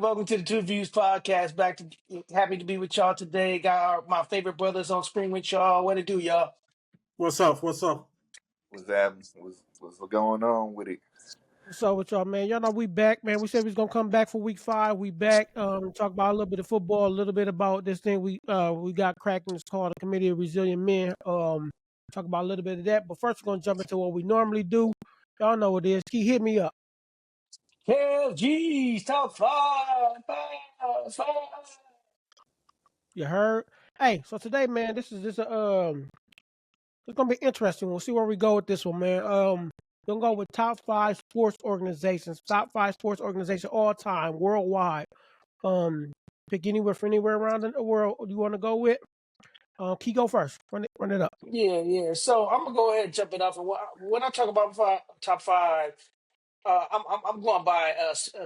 Welcome to the TuVues podcast. Happy to be with y'all today. My favorite brothers on screen with y'all. What it do, y'all? What's up? What's up? What's happening? What's going on with it? What's up with y'all, man? Y'all know we back, man. We said we was gonna come back for week 5. We back. Talk about a little bit of football, a little bit about this thing we got cracking. It's called the Committee of Resilient Men. Talk about a little bit of that. But first, we're gonna jump into what we normally do. Y'all know what it is. Key, hit me up. Hell, geez, top five. You heard? Hey, so today, man, this is it's gonna be interesting. We'll see where we go with this one, man. We're gonna go with top 5 sports organizations, all time, worldwide. Pick anywhere for anywhere around the world you want to go with. Key, go first. Run it up. Yeah. So I'm gonna go ahead and jump it off. And when I talk about top five, I'm going by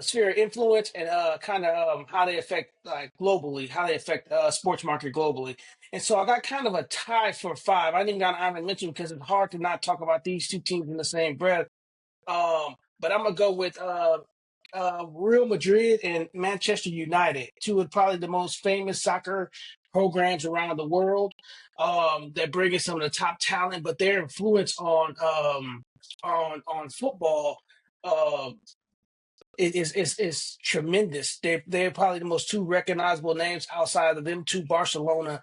sphere of influence and kind of how they affect globally, how they affect sports market globally. And so I got kind of a tie for 5. I didn't got an honorable mention because it's hard to not talk about these two teams in the same breath. But I'm gonna go with Real Madrid and Manchester United, two of probably the most famous soccer programs around the world. That bring in some of the top talent, but their influence on football uh, is tremendous. They're probably the most two recognizable names outside of them two, Barcelona.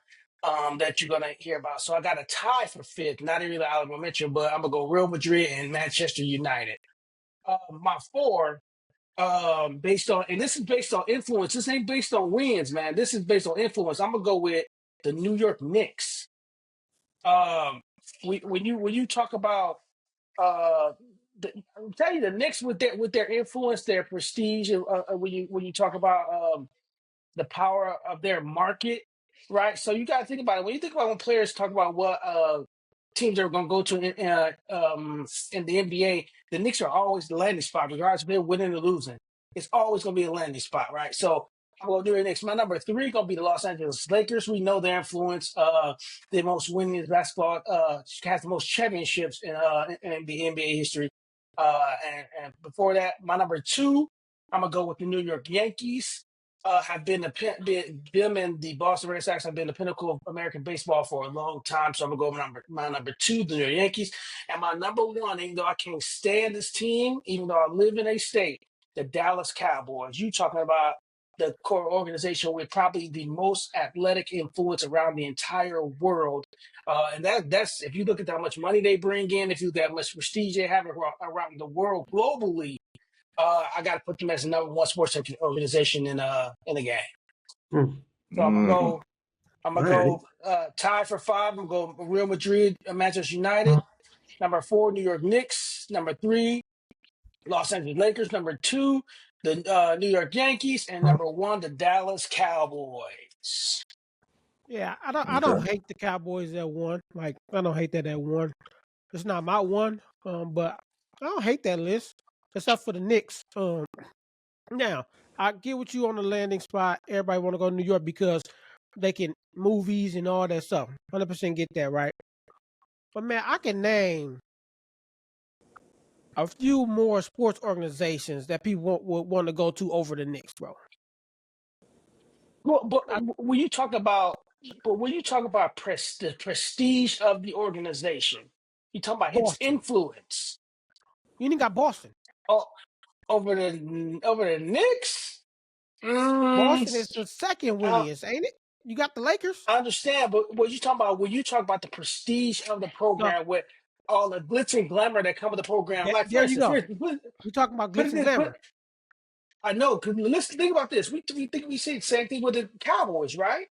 That you're gonna hear about. So I got a tie for 5th, not really out of mention, but I'm gonna go Real Madrid and Manchester United. My 4, based on, and this is based on influence. This ain't based on wins, man. This is based on influence. I'm gonna go with the New York Knicks. Um, when you talk about I'll tell you the Knicks with their influence, their prestige, and when you talk about the power of their market, right? So you got to think about it. When you think about when players talk about what teams are going to go to in the NBA, the Knicks are always the landing spot, regardless if they're winning or losing. It's always going to be a landing spot, right? So I'm going to do the Knicks. My number 3 going to be the Los Angeles Lakers. We know their influence. The most winning basketball, has the most championships in the NBA history. And before that, my number 2, I'm going to go with the New York Yankees. Have been them and the Boston Red Sox have been the pinnacle of American baseball for a long time. So I'm gonna go with my number 2, the New York Yankees, and my number 1. Even though I can't stand this team, even though I live in a state, the Dallas Cowboys. You talking about the core organization with probably the most athletic influence around the entire world, and that's if you look at how much money they bring in, if you look at how much prestige they have around the world globally. I got to put them as the number 1 sports organization in the game. So I'm gonna Right. go tie for 5. I'm gonna go Real Madrid, Manchester United. Number 4, New York Knicks. Number 3, Los Angeles Lakers. Number 2, the New York Yankees, and number 1, the Dallas Cowboys. Yeah, I don't hate the Cowboys at 1. Like I don't hate that at 1. It's not my 1. But I don't hate that list, except for the Knicks. Now I get with you on the landing spot. Everybody want to go to New York because they can movies and all that stuff. 100% get that right. But man, I can name a few more sports organizations that people would want to go to over the Knicks, bro. Well, but I, when you talk about the prestige of the organization, you talk about its Boston. influence. You ain't got Boston. Oh, over the Knicks. Boston is Mm, the second I, winningest, ain't it? You got the Lakers. I understand, but what you talking about when you talk about the prestige of the So program with all the glitz and glamour that come with the program, like there you go. for instance, We talking about put glitz it and in, glamour. I know, because let's think about this. We say the same thing with the Cowboys, right?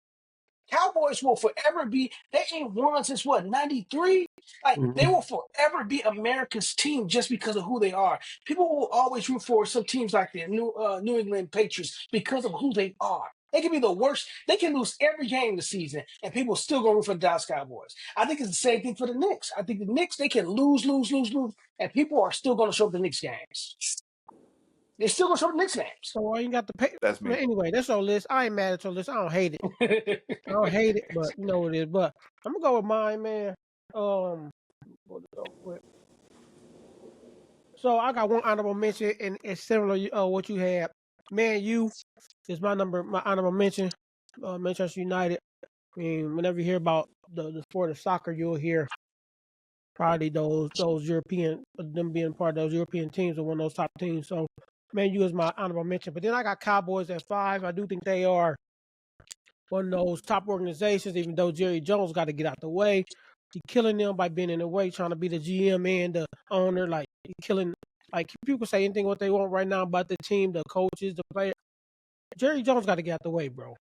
Cowboys will forever be. They ain't won since what, 93. Like they will forever be America's team just because of who they are. People will always root for some teams like the New England Patriots because of who they are. They can be the worst. They can lose every game this season, and people still gonna root for the Dallas Cowboys. I think it's the same thing for the Knicks. I think the Knicks, they can lose, and people are still gonna show up the Knicks games. They're still gonna show up the Knicks games. So you got the pay. That's Man, me. anyway, that's your list. I ain't mad at your list. I don't hate it. I don't hate it, but you know what it is. But I'm gonna go with mine, man. Pull it up quick. So I got one honorable mention, and it's similar what you had. Man U is my honorable mention. Manchester United. I mean, whenever you hear about the sport of soccer, you'll hear probably those European them being part of those European teams or one of those top teams. So Man U is my honorable mention. But then I got Cowboys at 5. I do think they are one of those top organizations, even though Jerry Jones got to get out the way. He killing them by being in the way, trying to be the GM and the owner. Like he killing. Like people say anything what they want right now about the team, the coaches, the player. Jerry Jones got to get out the way, bro.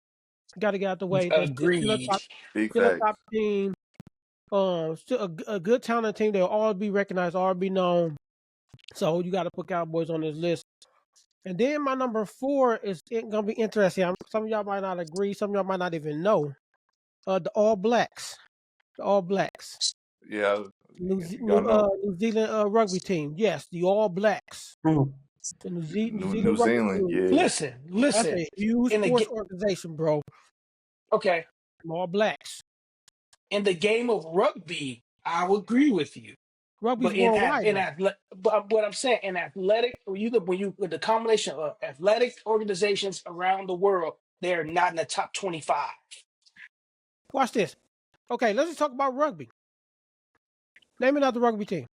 Got to get out the way. They're still a Agreed. top, Big still a facts. top team. Still a good talented team. They'll all be recognized, all be known. So you got to put Cowboys on this list. And then my number 4 is gonna be interesting. Some of y'all might not agree. Some of y'all might not even know. The All Blacks. The All Blacks. Yeah. New You gotta know. Zealand rugby team. Yes, the All Blacks. The New Zealand New rugby Zealand, team. yeah. Listen, That's listen. a huge In the sports organization, bro. okay, All Blacks. in the game of rugby, I would agree with you. Rugby's But in worldwide, though. but what I'm saying in athletic, with the combination of athletic organizations around the world, they're not in the top 25. Watch this. Okay, let's just talk about rugby. Name another rugby team.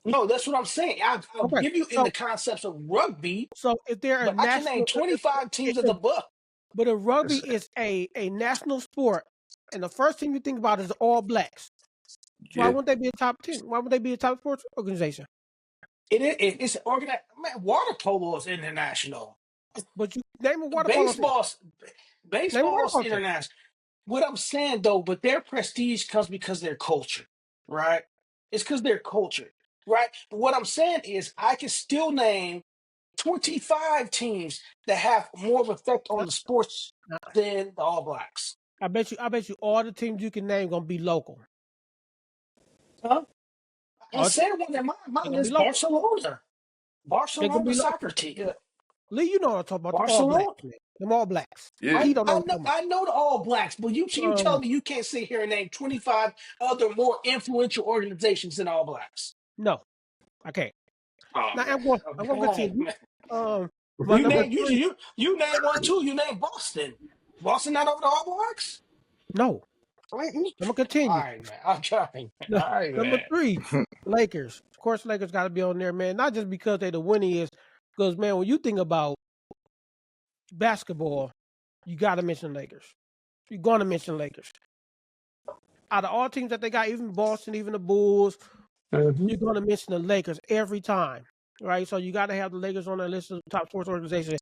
No, that's what I'm saying. I'll Okay, give you in the concepts of rugby, so if they're a but I can name national, 25 teams of the book. but if rugby is a national sport, and the first thing you think about is the All Blacks, why Yeah. wouldn't they be a top 10? Why would they be a top sports organization? It's organized. Man, water polo is international. But you name a water polo team. Baseball's Name a water baseball's polo team. international. What I'm saying though, but their prestige comes because of their culture, right? It's because their culture, right? But what I'm saying is, I can still name 25 teams that have more of an effect on the sports than the All Blacks. I bet you all the teams you can name gonna be local. Huh? I All said one that my gonna be list, local. Barcelona. They're gonna Barcelona be local. soccer team. Lee, you know what I'm talking about. The All Barcelona. Blacks, man. Them All Blacks. Yeah. He don't know what I'm talking I know the All Blacks, but you tell about. me you can't sit here and name 25 other more influential organizations than All Blacks. No, I can't. Oh Now man, I'm going to continue. My You number name 3. you name one too. You name Boston. Boston not over the All Blacks. No, Right? I'm gonna All continue. right, man. I'm trying. All right, Number man. 3, Lakers. Of course, Lakers got to be on there, man. Not just because they the winningest, because man, when you think about basketball, you got to mention Lakers. You're gonna mention Lakers. Out of all teams that they got, even Boston, even the Bulls, you're gonna mention the Lakers every time, right? So you got to have the Lakers on that list of top sports organization.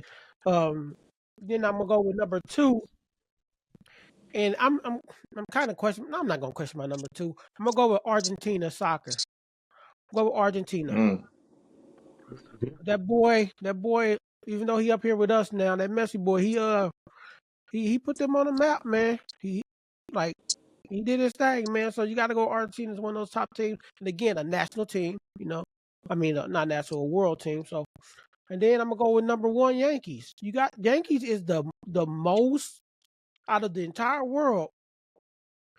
Then I'm gonna go with number 2. And I'm kind of questioning. No, I'm not gonna question my number 2. I'm gonna go with Argentina soccer. Go with Argentina. That boy, even though he up here with us now, that Messi boy, he put them on the map, man. He did his thing, man. So you got to go. Argentina is one of those top teams, and again, a national team. I mean, not national, a world team. So, and then I'm gonna go with number 1, Yankees. You got Yankees is the most out of the entire world.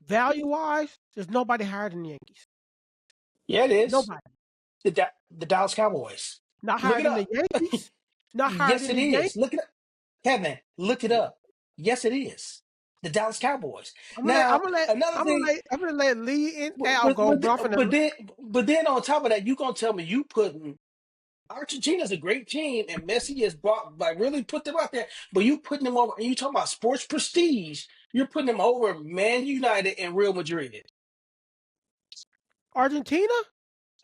Value wise, there's nobody higher than the Yankees. Yeah, it is. Nobody. The Dallas Cowboys. Not Look higher it than the up. Yankees. Not higher Yes, than it the is. Yankees. Look it up, Kevin. Look it up. Yes, it is. The Dallas Cowboys. I'm Now, gonna let another thing. Lee and Al go. But then on top of that, you gonna tell me you putting Argentina's a great team and Messi has brought really put them out there, but you putting them over and you talking about sports prestige, you're putting them over Man United and Real Madrid. Argentina?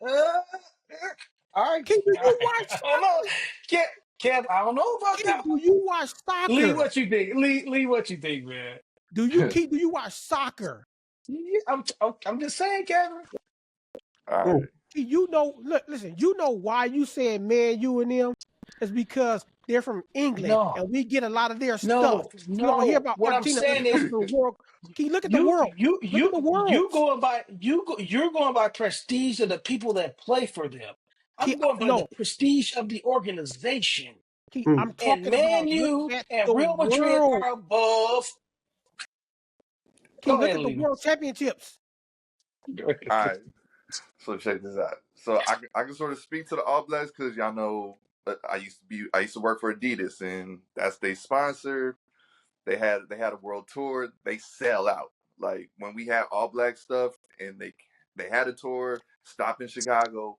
Uh, all right. Do you watch I don't know. soccer? Kev, I don't know about that Do one. you watch Lee, soccer? what you think? Lee, what you think, man? Do you watch soccer? Yeah, I'm just saying, Kevin. All right. Listen, you know why you said man, you and them? It's because they're from England No, and we get a lot of their stuff. no, You don't hear no. about What I'm Argentina unless saying it comes is, to the world. Can you look at the world? Look at the world. you're going by prestige of the people that play for them. I'm going by the No, prestige of the organization. I'm And talking Man about look U at and the Real Madrid world. are above. Go Look ahead, at the Lee. world championships. All right. So check this out. So I can sort of speak to the All Blacks because y'all know I used to work for Adidas, and that's their sponsor. They had a world tour. They sell out. Like when we had all black stuff, and they had a tour, stop in Chicago.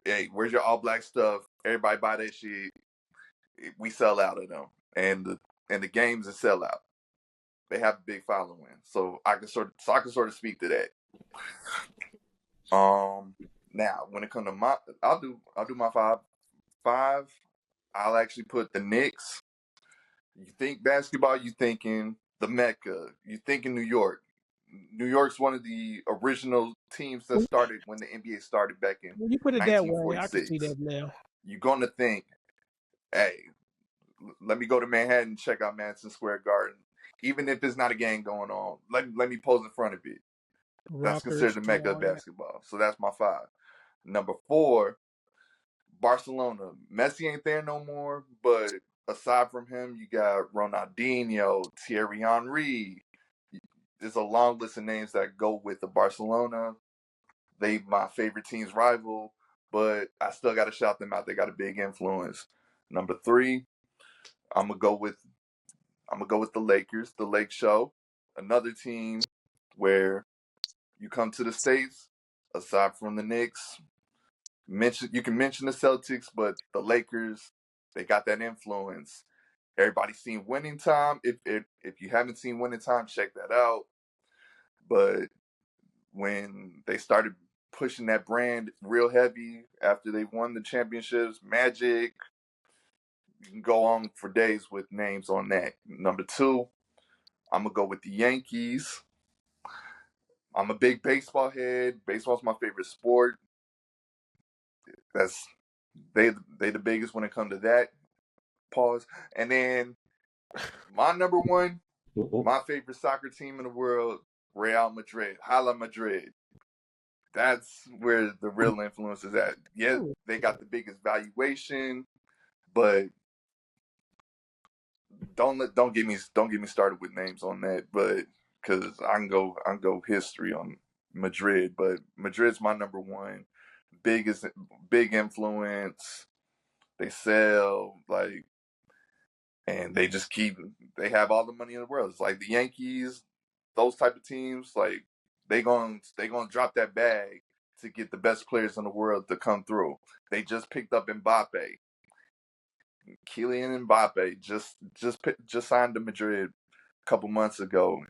Hey, where's your all black stuff? Everybody buy that shit. We sell out of them, and the games is sell out. They have a big following, so I can sort of speak to that. Now when it comes to I'll do my five. I'll actually put the Knicks. You think basketball, you thinking the Mecca. You thinking New York. New York's one of the original teams that started when the NBA started back in When you put it that way, I can 1946. see that now. You're gonna think, hey, let me go to Manhattan and check out Madison Square Garden. Even if there's not a game going on, let me pose in front of it. That's considered the Mecca of basketball. So that's my 5. Number 4, Barcelona. Messi ain't there no more, but aside from him, you got Ronaldinho, Thierry Henry. There's a long list of names that go with the Barcelona. They my favorite team's rival, but I still got to shout them out. They got a big influence. Number 3, I'm gonna go with the Lakers, the Lake Show, another team where you come to the States. Aside from the Knicks, you can mention the Celtics, but the Lakers, they got that influence. Everybody's seen Winning Time. If you haven't seen Winning Time, check that out. But when they started pushing that brand real heavy after they won the championships, Magic, you can go on for days with names on that. Number 2, I'm gonna go with the Yankees. I'm a big baseball head. Baseball's my favorite sport. That's they the biggest when it comes to that. Pause. And then my number 1, my favorite soccer team in the world, Real Madrid, Hala Madrid. That's where the real influence is at. Yeah, they got the biggest valuation, but don't get me started with names on that. But because I can go history on Madrid, but Madrid's my number 1. Big influence. They sell and they just they have all the money in the world. It's like the Yankees, those type of teams, like they gonna drop that bag to get the best players in the world to come through. They just picked up Mbappe. Kylian Mbappe just signed to Madrid a couple months ago,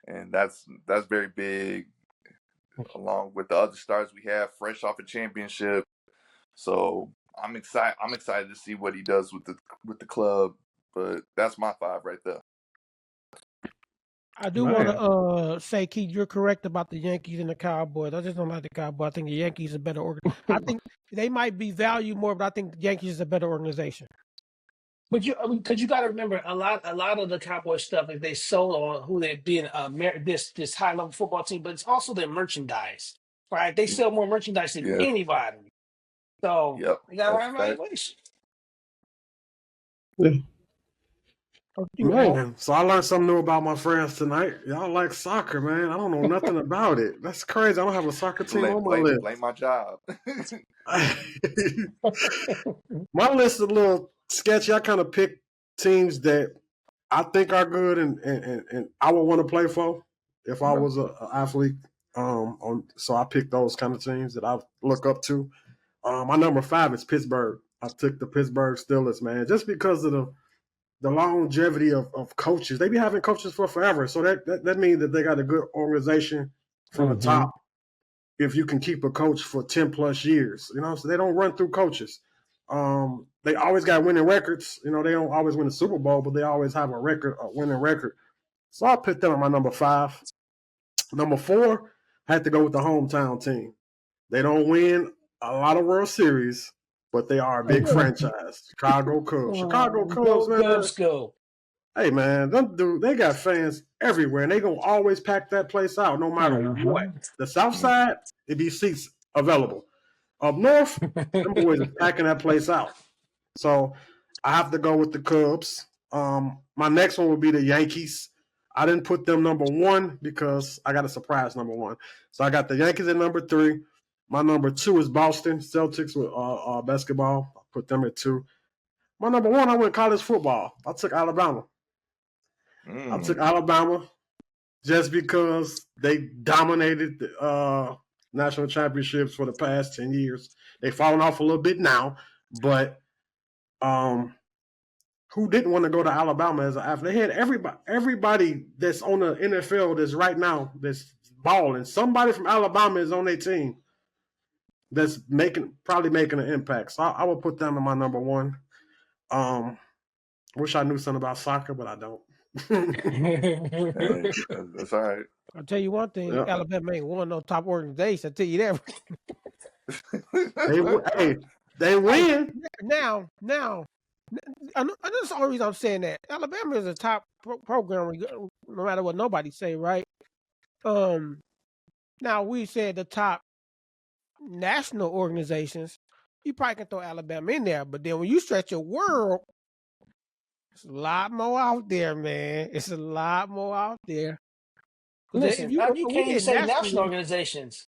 and that's very big. Along with the other stars we have, fresh off a championship, so I'm excited to see what he does with the club. But that's my 5 right there. I do want to say, Keith, you're correct about the Yankees and the Cowboys. I just don't like the Cowboys. I think the Yankees are better organization. I think they might be valued more, but I think the Yankees is a better organization. But because you got to remember, a lot of the Cowboy stuff is they sold on who they've been this high level football team, but it's also their merchandise, right? They sell more merchandise than anybody, so they got the right valuation. Yeah. Man, so I learned something new about my friends tonight. Y'all like soccer, man. I don't know nothing about it. That's crazy. I don't have a soccer team on my list. Blame my job. My list is a little sketchy. I kind of pick teams that I think are good and I would want to play for if I was an athlete. So I picked those kind of teams that I look up to. My number 5 is Pittsburgh. I took the Pittsburgh Steelers, man, just because of the longevity of coaches. They be having coaches for forever. So that means that they got a good organization from the top. If you can keep a coach for 10 plus years, so they don't run through coaches. They always got winning records. They don't always win the Super Bowl, but they always have a winning record. So I picked them at my number 5. Number 4, I had to go with the hometown team. They don't win a lot of World Series, but they are a big franchise. Chicago Cubs. Chicago Cubs, man. Go. Hey, man, they got fans everywhere, and they going to always pack that place out no matter what. The South Side, it be seats available. Up north, them boys are packing that place out. So I have to go with the Cubs. My next one would be the Yankees. I didn't put them number 1 because I got a surprise number 1. So I got the Yankees at number 3. My number 2 is Boston Celtics with basketball. I put them at 2. My number 1, I went college football. I took Alabama. I took Alabama just because they dominated the national championships for the past 10 years. They've fallen off a little bit now, but who didn't want to go to Alabama as an athlete? They had everybody that's on the NFL that's right now that's balling. Somebody from Alabama is on their team that's probably making an impact. So I would put them in my number 1. Wish I knew something about soccer, but I don't. Hey, that's all right. I'll tell you one thing: Alabama ain't one no top organization. I'll tell you that. They win. Now, and this is the only reason I'm saying that Alabama is a top program, no matter what nobody say, right? Now we said the top national organizations, you probably can throw Alabama in there, but then when you stretch your world, it's a lot more out there, man. It's a lot more out there. Listen, you can't even say national organizations.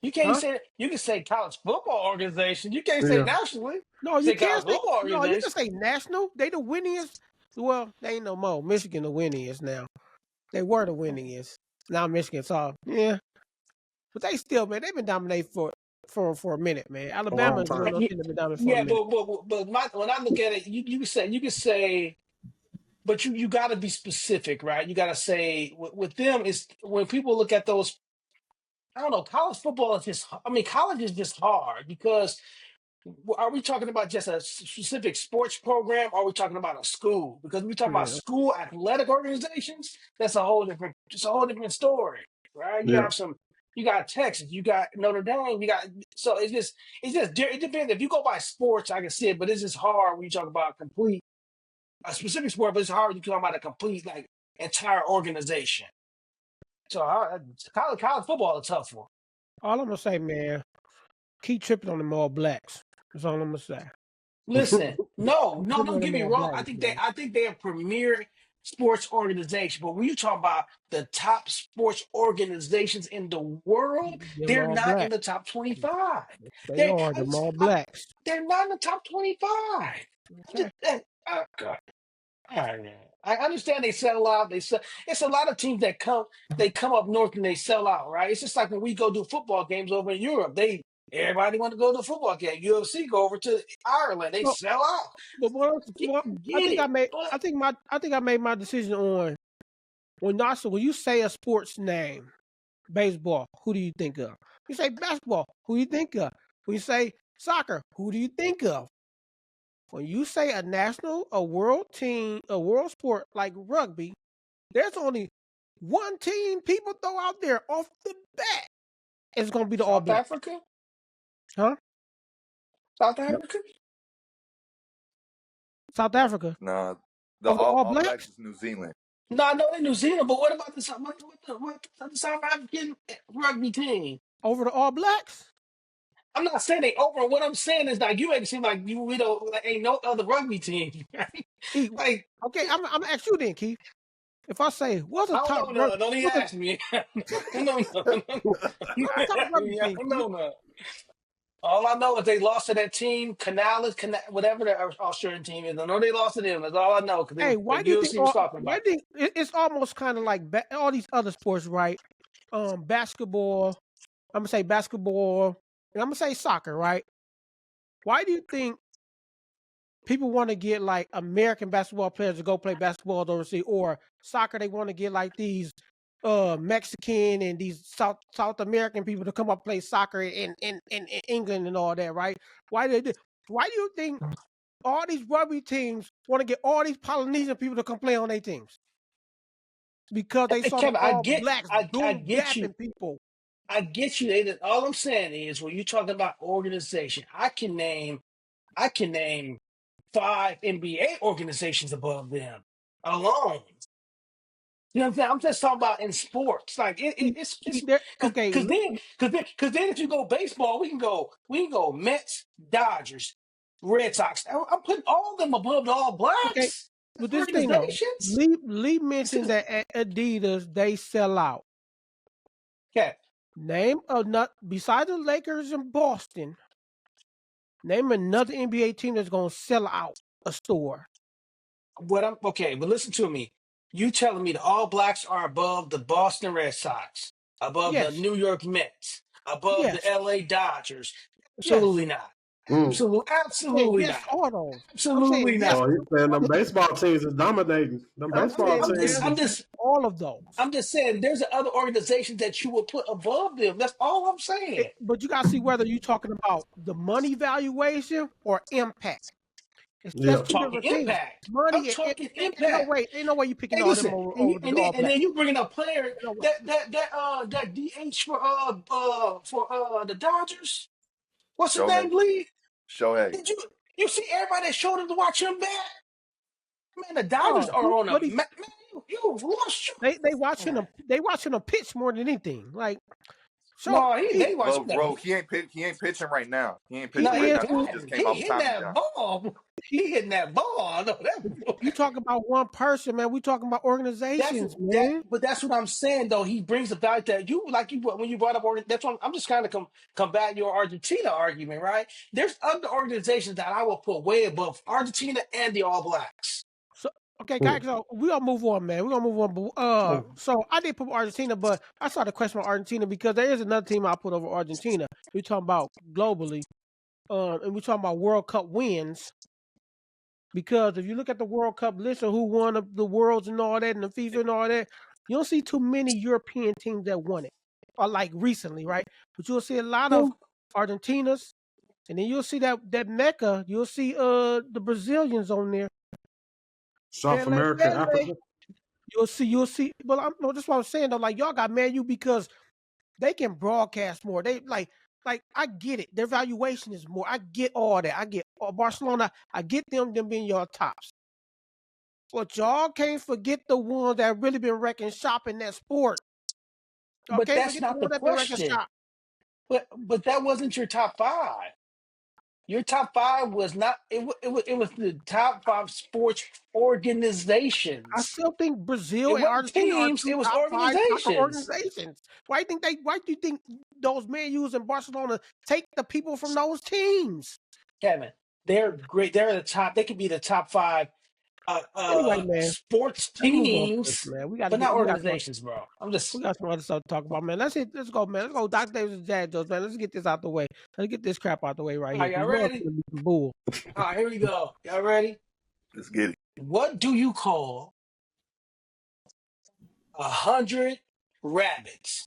You can't say you can say college football organization. You can't say nationally. No, you can't say football organization. No, you can say national. They the winningest. Well, they ain't no more. Michigan the winningest now. They were the winningest. Now Michigan's all but they still, man, they've been dominating for a minute, man. Alabama is one of those teams that been dominating for a minute. But when I look at it, you can say, but you got to be specific, right? You got to say with them is when people look at those. I don't know. College football is just. I mean, college is just hard because are we talking about just a specific sports program? Or are we talking about a school? Because we talk about school athletic organizations. That's a whole different. It's a whole different story, right? You have some. You got Texas. You got Notre Dame. You got so it depends. If you go by sports, I can see it, but it's just hard when you talk about a specific sport. But it's hard when you talk about a complete entire organization. So college football is a tough one. All I'm gonna say, man, keep tripping on them All Blacks. That's all I'm gonna say. Listen, no, don't get me wrong. I think they're a premier sports organization. But when you talk about the top sports organizations in the world, they're not in the top 25. They are the All Blacks. They're not in the top 25. Okay. Oh God. I understand they sell out. It's a lot of teams that come up north and they sell out, right? It's just like when we go do football games over in Europe. Everybody want to go to a football game. UFC go over to Ireland. They sell out. But I think I made my decision on when you say a sports name, baseball, who do you think of? You say basketball, who do you think of? When you say soccer, who do you think of? When you say a world team, a world sport like rugby, there's only one team people throw out there off the bat. It's going to be the All Blacks. South Africa? Huh? South Africa? South Africa? Nah, the All Blacks is New Zealand. No, they're New Zealand, but what about the South African rugby team? Over the All Blacks? I'm not saying they over. What I'm saying is you make it seem like ain't no other rugby team. Okay, I'm gonna ask you then, Keith. If I say what's the top? Don't even ask me. No. All I know is they lost to that team, whatever the Australian team is. I know they lost to them. That's all I know. Hey, why do you think it's almost kind of like all these other sports, right? Basketball. I'm gonna say basketball. And I'm gonna say soccer, right? Why do you think people want to get like American basketball players to go play basketball overseas, or soccer? They want to get like these Mexican and these South American people to come up and play soccer in England and all that, right? Why do you think all these rugby teams want to get all these Polynesian people to come play on their teams? Because they saw all blacks gapping people. I get you. All I'm saying is when you're talking about organization, I can name 5 NBA organizations above them alone. You know what I'm saying? I'm just talking about in sports. Like it's okay. Because then if you go baseball, we can go Mets, Dodgers, Red Sox. I'm putting all of them above the All Blacks. Okay. But this thing though, Lee mentioned that at Adidas they sell out. Okay. Name besides the Lakers and Boston. Name another NBA team that's gonna sell out a store. But listen to me. You telling me the All Blacks are above the Boston Red Sox, above the Yes, New York Mets, above the yes, LA Dodgers? yes. Absolutely not. Mm. Saying Absolutely yes, not. all those. I'm saying Absolutely yes. not. Oh, he's saying them baseball teams is dominating. Them I'm baseball saying teams. yes to all of those. I'm just saying there's other organizations that you will put above them. That's all I'm saying. But you gotta see whether you're talking about the money valuation or impact. It's Yeah. I'm just two talking different things. impact. I'm Money, talking ain't no impact. way, ain't no way you picking Hey, all them listen, over the All and Blacks. then you bringing up player No way. that DH for the Dodgers. What's his Shohei. name, Lee? Shohei. Did you see everybody that showed up to watch him bat? Man, the Dodgers Oh, are on a but man. You lost your. they watching them pitch more than anything. Like, so No, they Well, watching that. bro, he ain't pitching right now. He ain't he pitching No, right he is now because he just pitching. came he off hitting Tommy that John. ball. He, He hitting that ball. I know that. you talking about one person, man. We talking about organizations, man. But that's what I'm saying though. He brings the value that you when you brought up. That's what I'm just kind of combat your Argentina argument, right? There's other organizations that I will put way above Argentina and the All Blacks. So okay, guys, so we gonna move on, man. We're gonna move on. But so I did put Argentina, but I saw the question about Argentina because there is another team I put over Argentina. We talking about globally, and we talking about World Cup wins. Because if you look at the World Cup list of who won the Worlds and all that, and the FIFA and all that, you don't see too many European teams that won it, or like recently, right? But you'll see a lot of Argentinas, and then you'll see that Mecca. You'll see the Brazilians on there. South Pele, America, Pele. Africa. You'll see. But no, that's what I'm saying though. Like y'all got Man U because they can broadcast more. They like I get it. Their valuation is more. I get all that. I get Barcelona. I get them being your tops. But y'all can't forget the ones that really been wrecking shop in that sport. Y'all But can't that's forget the not the ones that been wrecking question. shop. But that wasn't your top five. Your top five was not. It was the top five sports I organizations. still think Brazil It and wasn't Argentina are teams. two It was top five soccer organizations. organizations. Why do you think those Man U's in Barcelona take the people from those teams? Kevin, they're great. They're the top. They could be the top five Anyway, man, sports let's move on from this, teams, man. but not organizations, bro. I'm We just got some other stuff to talk about, man. Let's go, man. Let's go, Dr. Davis and Jazz Jones, man. Let's get this out the way. Let's get this crap out the way right all here. right. Y'all You know it's ready? gonna be some bull. All right, here we go. Y'all ready? Let's get it. What do you call 100 rabbits?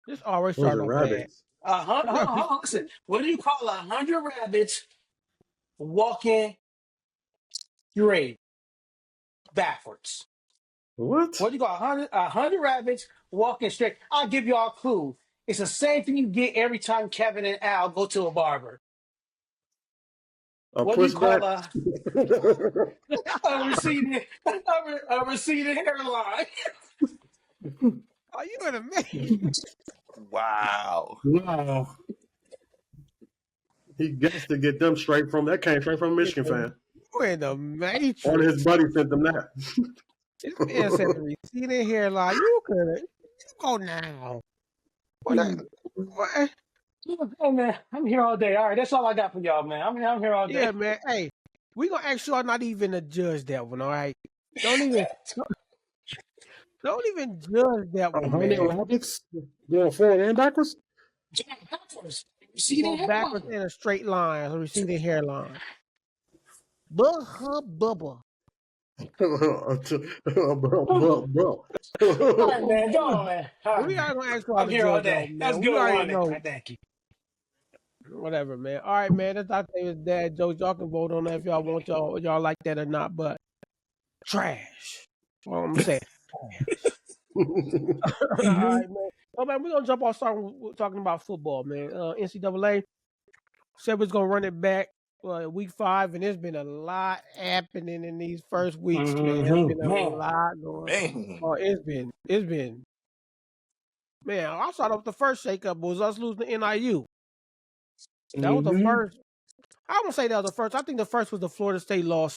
This always Those starting are off bad. rabbits. Hold on, listen. What do you call 100 rabbits walking straight backwards? What? What do you call 100 rabbits walking straight? I'll give you all a clue. It's the same thing you get every time Kevin and Al go to a barber. A What do you call pushback? a receding a receding hairline? Are you in a man? Wow. Wow. He gets to get them straight from that came straight from a Michigan fan. You in the One of matrix. his buddies sent them that. This man said the receding hairline. You go now. What? Hey man, I'm here all day. All right, that's all I got for y'all, man. I'm here all day. Yeah, man. Hey, we gonna ask y'all not even to judge that one, all right? Don't even judge that one, 100 man. rabbits going forward and backwards. Backwards. Go Receding backwards hairline. in a straight line, a receding hairline. Bubba. Bro. All right, man. Go on, man. All We right. are gonna ask y'all I'm to here all judge that day. one, That's man. We good already running. know. I thank you. Whatever, man. All right, man. That's Dr. Davis' dad jokes. Y'all can vote on that if y'all want y'all like that or not. But trash. What I'm saying. Trash. All right, man. Oh man, we're gonna jump off talking about football, man. NCAA said we're gonna run it back week 5, and there's been a lot happening in these first weeks, man. There's been a Man. lot going. Man. Oh, it's been. Man, I saw that the first shakeup was us losing to NIU. That was the first. I won't say that was the first. I think the first was the Florida State loss,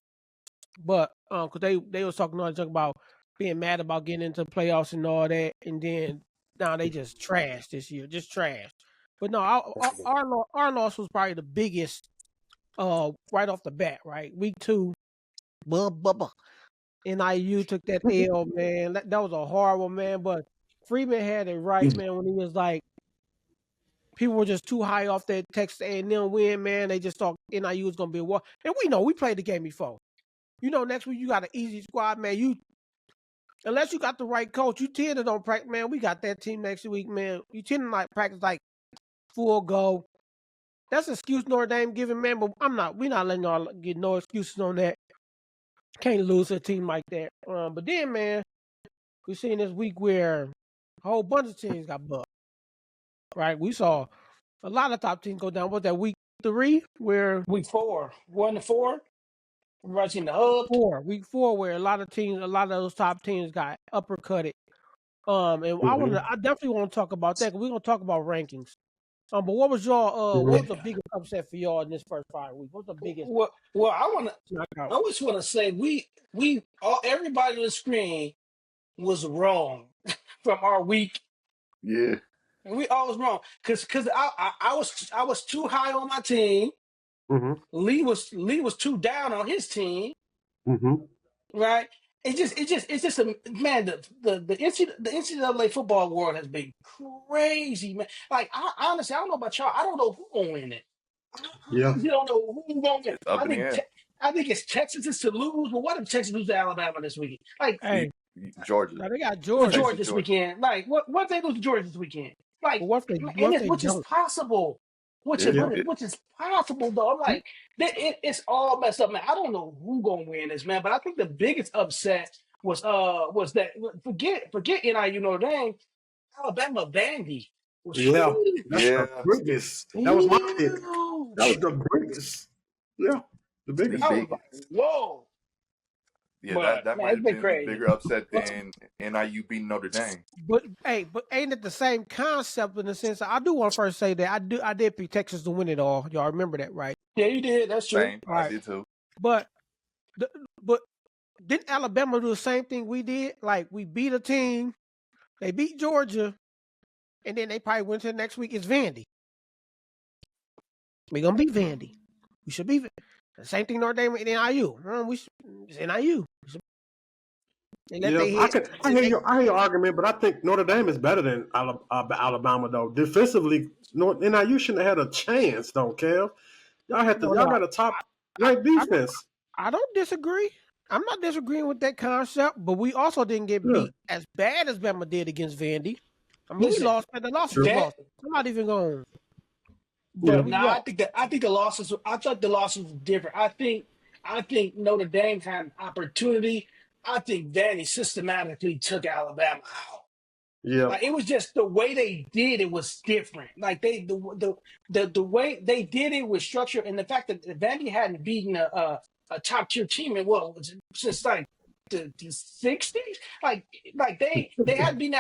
but because they was talking all junk about being mad about getting into the playoffs and all that, and then now they just trash this year, just trash. But no, our loss was probably the biggest right off the bat, right? Week 2, NIU took that L, man. That was a horrible, man. But Freeman had it right, man, when he was like, people were just too high off that Texas A&M win, man. They just thought NIU was going to be a war. And we know, we played the game before. You know, next week you got an easy squad, man. Unless you got the right coach, you tend to don't practice, man. We got that team next week, man. You tend to like practice like full go. That's an excuse Notre Dame giving, man, but we're not letting y'all get no excuses on that. Can't lose to a team like that. But then, man, we seen this week where a whole bunch of teams got bucked. Right? We saw a lot of top teams go down. What's that, week 3? Where week 4, 1-4, rushing the hub. Week 4, where a lot of those top teams got uppercutted. And I definitely want to talk about that because we're gonna talk about rankings. But what was your what was the biggest upset for y'all in this first 5 weeks? What's the biggest? Well, I just want to say everybody on the screen was wrong from our week. Yeah. And we all was wrong because I was too high on my team. Mm-hmm. Lee was too down on his team. Mm-hmm. Right? It's just a man. The NCAA football world has been crazy, man. Like I honestly, I don't know about y'all. I don't know who's gonna win it. Yeah. You don't know who's gonna win. It's up in the air. I think it's Texas is to lose. But what if Texas lose to Alabama this weekend? Like, hey, Georgia. Now they got Georgia this weekend. Like, what if they lose to Georgia this weekend? Like, which is possible. Which is possible though. I'm like, it's all messed up, man. I don't know who's gonna win this, man. But I think the biggest upset was that forget NIU Notre Dame, Alabama Vandy was huge. That's the biggest. That was my pick. That was the biggest. Yeah, the biggest. Whoa. Yeah, that might have been a bigger upset than NIU beating Notre Dame. But ain't it the same concept in the sense that I do want to first say that I did pick Texas to win it all. Y'all remember that, right? Yeah, you did. That's true. Same. I did too. But didn't Alabama do the same thing we did? Like we beat a team, they beat Georgia, and then they probably went to the next week. It's Vandy. We're gonna beat Vandy. We should beat the same thing Notre Dame and NIU. It's NIU. I hear your argument, but I think Notre Dame is better than Alabama though. Defensively, NIU shouldn't have had a chance, though, Kev. Y'all got a top ranked defense. I don't disagree. I'm not disagreeing with that concept, but we also didn't get beat as bad as Bama did against Vandy. I mean, we lost, and the loss was lost. I'm not even going. I think the losses. I thought the losses were different. I think Notre Dame had an opportunity. I think Vandy systematically took Alabama out. Yeah, like it was just the way they did it was different. Like the way they did it was structured, and the fact that Vandy hadn't beaten a top tier team in since like the 60s. Like they hadn't beaten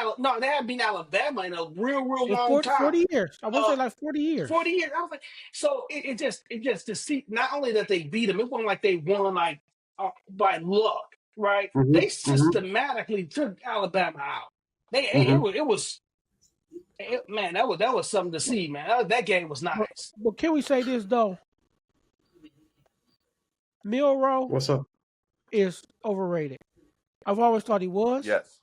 Alabama in a real long time. 40 years. I want to say like 40 years. 40 years. I was like, so it just to see not only that they beat them, it wasn't like they won like by luck. Right, they systematically took Alabama out. That was something to see, man. That game was nice. But can we say this though? Milroe, what's up? Is overrated. I've always thought he was. Yes,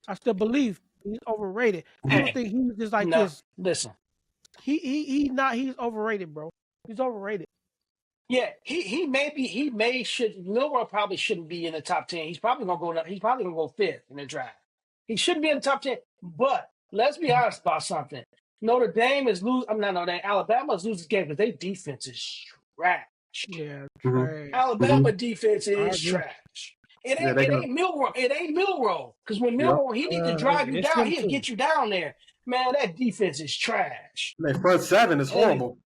I still believe he's overrated. I don't think he's just like this. Listen, he's overrated, bro. He's overrated. Yeah, Milroe probably shouldn't be in the top 10. He's probably gonna go 5th in the draft. He shouldn't be in the top 10. But let's be honest about something. Alabama is losing game because their defense is trash. Yeah, Alabama defense is trash. It ain't Milroe. Because when Milroe, he needs to drive you down, he'll get you down there. Man, that defense is trash. Their front 7 is horrible.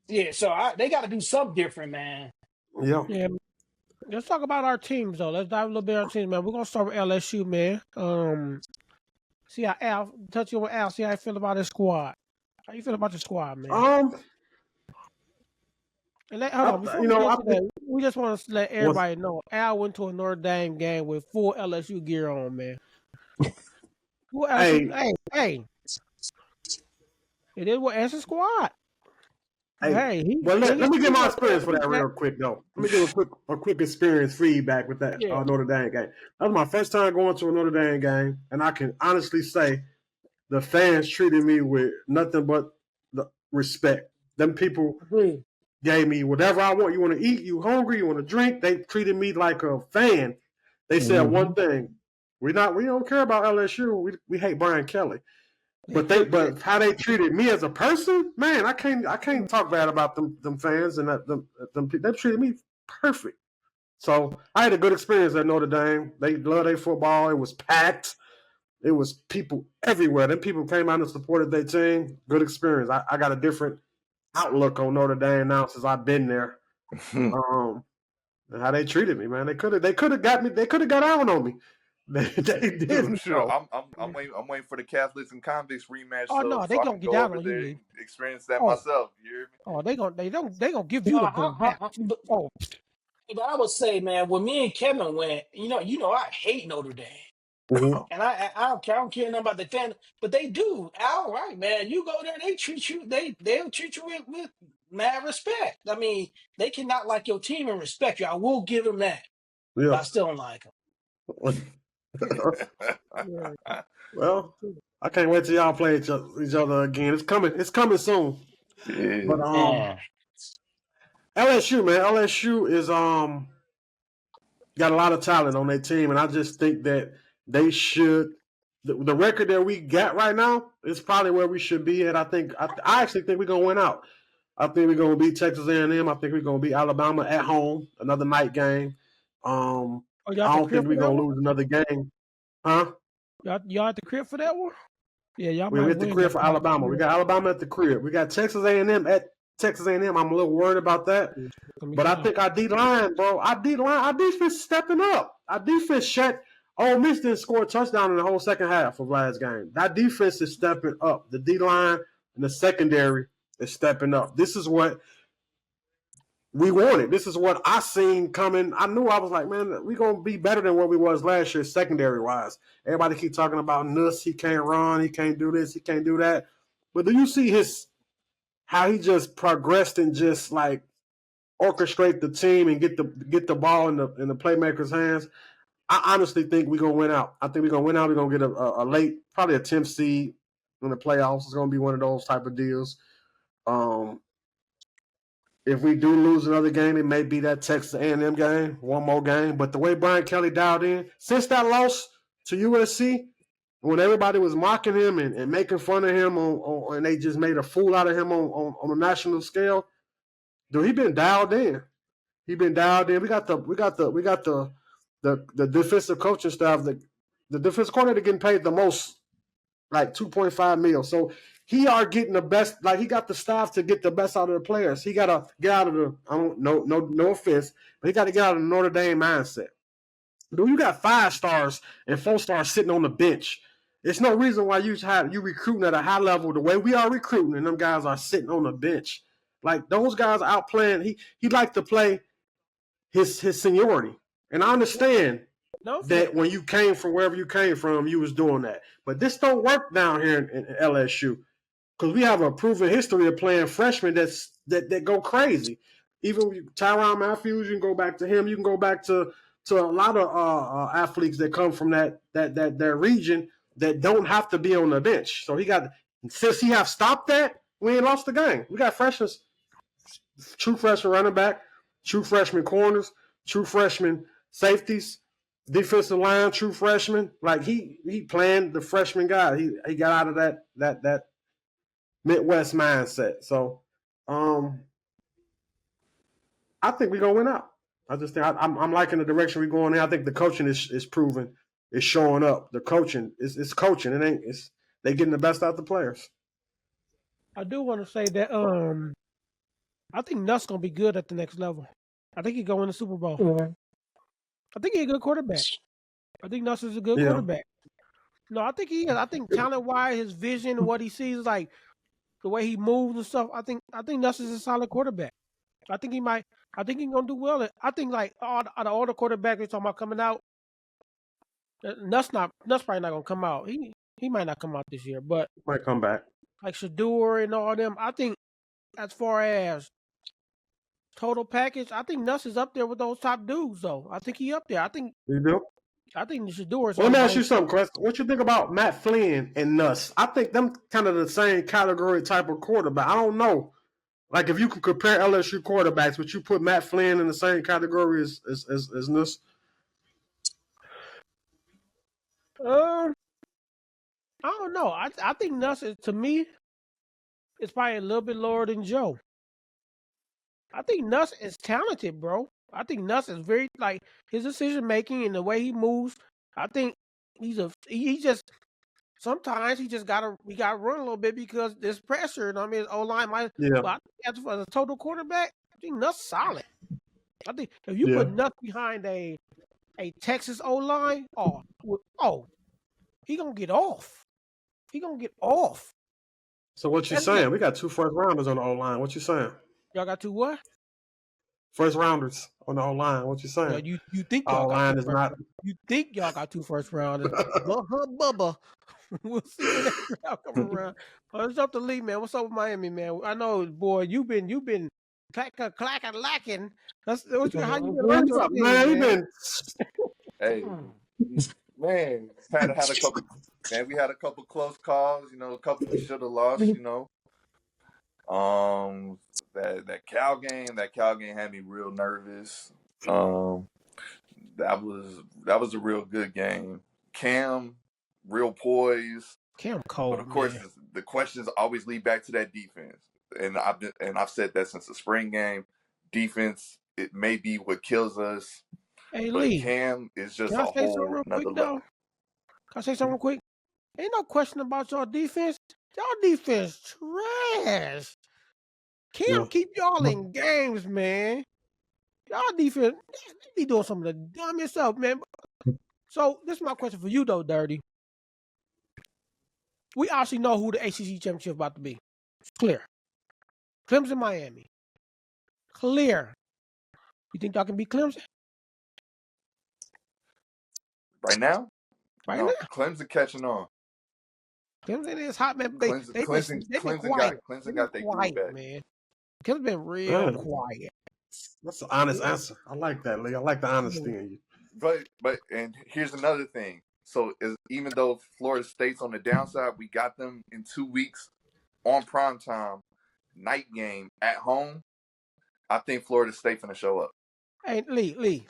Yeah, so they got to do something different, man. Yeah. Let's talk about our teams, though. Let's dive a little bit on our teams, man. We're gonna start with LSU, man. See how Al touch you with Al. See how you feel about his squad. How you feel about your squad, man? Hold on. We just want to let everybody know Al went to a Notre Dame game with full LSU gear on, man. Hey, It is what as a squad. Hey, well, let me get my experience for that real quick though. Let me give a quick experience feedback with that Notre Dame game. That was my first time going to a Notre Dame game, and I can honestly say the fans treated me with nothing but the respect. Them people gave me whatever I want. You want to eat? You hungry? You want to drink? They treated me like a fan. They said one thing: we don't care about LSU. We hate Brian Kelly. But how they treated me as a person, man, I can't talk bad about them fans and they treated me perfect. So I had a good experience at Notre Dame. They love their football. It was packed. It was people everywhere. Then people came out and supported their team. Good experience. I got a different outlook on Notre Dame now since I've been there. And how they treated me, man. They could have got me. They could have got out on me. They didn't. Sure. I'm waiting for the Catholics and convicts rematch. Oh no, they gonna get down on you. Experience that myself. You hear me? Oh, they gonna give you the ball back. But I would say, man, when me and Kevin went, you know, I hate Notre Dame. And I don't care nothing about the fan, but they do. All right, man. You go there, they treat you. They'll treat you with mad respect. I mean, they cannot like your team and respect you. I will give them that. Yeah. But I still don't like them. Well, I can't wait till y'all play each other again. It's coming soon. Yeah. But LSU, man, LSU is got a lot of talent on their team, and I just think that they should. The record that we got right now is probably where we should be at. I actually think we're gonna win out. I think we're gonna beat Texas A&M. I think we're gonna beat Alabama at home, another night game. I don't think we're gonna lose another game. Huh? Y'all at the crib for that one? Yeah, y'all. We're at the crib for Alabama. We got Alabama at the crib. We got Texas A&M at Texas A&M. I'm a little worried about that, but I think our D-line, bro. Our defense stepping up. Our defense shut. Ole Miss didn't score a touchdown in the whole second half of last game. That defense is stepping up. The D-line and the secondary is stepping up. This is what we wanted. This is what I seen coming. I knew I was like, man, we're going to be better than what we was last year secondary-wise. Everybody keep talking about Nuss. He can't run. He can't do this. He can't do that. But do you see how he just progressed and just like orchestrate the team and get the ball in the playmakers' hands? I honestly think we're going to win out. I think we're going to win out. We're going to get a late, probably a 10th seed in the playoffs. It's going to be one of those type of deals. If we do lose another game, it may be that Texas A&M game, one more game. But the way Brian Kelly dialed in, since that loss to USC, when everybody was mocking him and making fun of him and they just made a fool out of him on a national scale, dude, he been dialed in. He been dialed in. We got the defensive coaching staff. The defensive coordinator getting paid the most, like $2.5 million. So he are getting the best. Like he got the staff to get the best out of the players. He got to get out of the. I don't no offense, but he got to get out of the Notre Dame mindset. Dude, you got 5 stars and 4 stars sitting on the bench. There's no reason why you recruiting at a high level the way we are recruiting, and them guys are sitting on the bench. Like those guys are outplaying. He like to play his seniority, and I understand that when you came from wherever you came from, you was doing that. But this don't work down here in LSU because we have a proven history of playing freshmen that go crazy. Even Tyrann Matthews, you can go back to him. You can go back to a lot of athletes that come from that region that don't have to be on the bench. So since he have stopped that, we ain't lost the game. We got freshmen, true freshman running back, true freshman corners, true freshman safeties, defensive line, true freshman. Like he playing the freshman guy. He got out of that Midwest mindset. So I think we're gonna win out. I just think I'm liking the direction we're going in. I think the coaching is proven. It's showing up. The coaching is coaching. They getting the best out of the players. I do want to say that I think Nuss gonna be good at the next level. I think he go win the Super Bowl. Mm-hmm. I think he's a good quarterback. I think Nuss is a good quarterback. No, I think he is. I think talent-wise, his vision and what he sees, like the way he moves and stuff. I think Nuss is a solid quarterback. I think he's gonna do well. I think like all the quarterbacks they're talking about coming out, Nuss probably not gonna come out. He might not come out this year, but might come back. like Shador and all them. I think as far as total package, I think Nuss is up there with those top dudes, though. I think he up there. I think You do? Shador is Well, let me on ask my. you something, Chris. What you think about Matt Flynn and Nuss? I think them kind of the same category type of quarterback. I don't know. Like if you could compare LSU quarterbacks, would you put Matt Flynn in the same category as Nuss? I don't know. I think Nuss is, to me, is probably a little bit lower than Joe. I think Nuss is talented, bro. I think Nuss is very like his decision making and the way he moves. I think he just sometimes we gotta run a little bit because there's pressure. And I mean, O line might. Yeah, But I think as a total quarterback, I think Nuss solid. I think if you yeah. put Nuss behind a Texas O line, he gonna get off. He gonna get off. So what you That's it. saying? We got 2 first rounders on the O line. What you saying? Y'all got 2 what? First rounders on the O line. What you Yeah, saying? you think y'all O got line 2 is first. not. You think y'all got 2 first rounders. Bubba. We'll see when that draft come around. Let's jump to Lee, man. What's up with Miami, man? I know, boy, you've been clacking lacking. How you been Man, hurt your team, man, he man? been. Hey, man, had a couple. Man, we had a couple close calls. You know, a couple we should have lost. You know, that Cal game had me real nervous. That was a real good game. Cam, real poise. Cam But cold, of course, man. the questions always lead back to that defense, and I've said that since the spring game. Defense, it may be what kills us, Hey, but Lee, Cam is just can a I say something whole real quick, another though? level. Can I say something real quick? Ain't no question about y'all defense. Y'all defense trash. Cam Yeah. keep y'all in games, man. Y'all defense, they be doing some of the dumbest stuff, man. So this is my question for you, though, Dirty. We obviously know who the ACC championship about to be. It's clear. Clemson, Miami. Clear. You think y'all can beat Clemson Right now, right now? no, Clemson catching on. Clemson is hot, man. Clemson, They've Clemson, been Clemson quiet. got Clemson They've been got their groove quiet, back. man. Clemson been real Man, quiet. that's an honest answer. I like that, Lee. I like the honesty in you. But and here's another thing. So even though Florida State's on the downside, we got them in 2 weeks on prime time, night game at home. I think Florida State finna show up. Hey, Lee,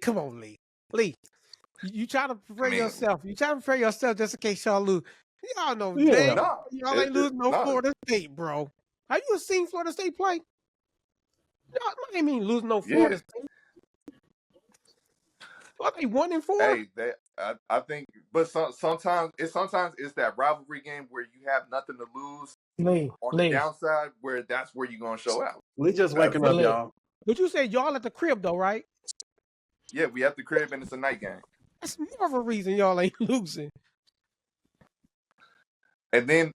come on, Lee. You try to I prepare mean, yourself. You try to prepare yourself just in case y'all lose. Y'all know, Yeah. dang, no, y'all ain't losing no no. Florida State, bro. Have you seen Florida State play? Y'all ain't mean losing no Florida Yeah. State. What, they 1-4? Hey, I think, but sometimes it's that rivalry game where you have nothing to lose on the Lee. downside, where that's where you're gonna show out. Lee just That's waking up, Lee. y'all. But you said y'all at the crib though, right? yeah. We have the crib and it's a night game, That's more of a reason y'all ain't losing. and then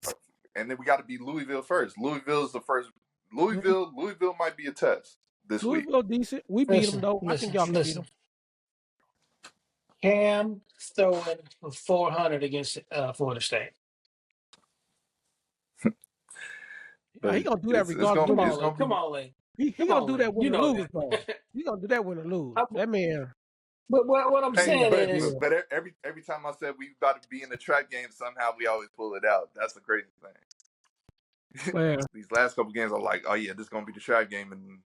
we got to beat Louisville first. Louisville's the first. Louisville might be a test this week. Louisville decent. We beat them though. I think y'all can beat them. Cam throwing for 400 against Florida State. But He gonna do that it's regardless. gonna Come it's on, Lee. gonna Come be. on, Lee. He Come gonna on, do Lee. that win You or know lose though. that. He gonna do that win or lose. That man. But what I'm Hey, saying is, but every time I said we about to be in the track game, somehow we always pull it out. That's the crazy thing. Man. These last couple games, I'm like, oh yeah, this is gonna be the track game, and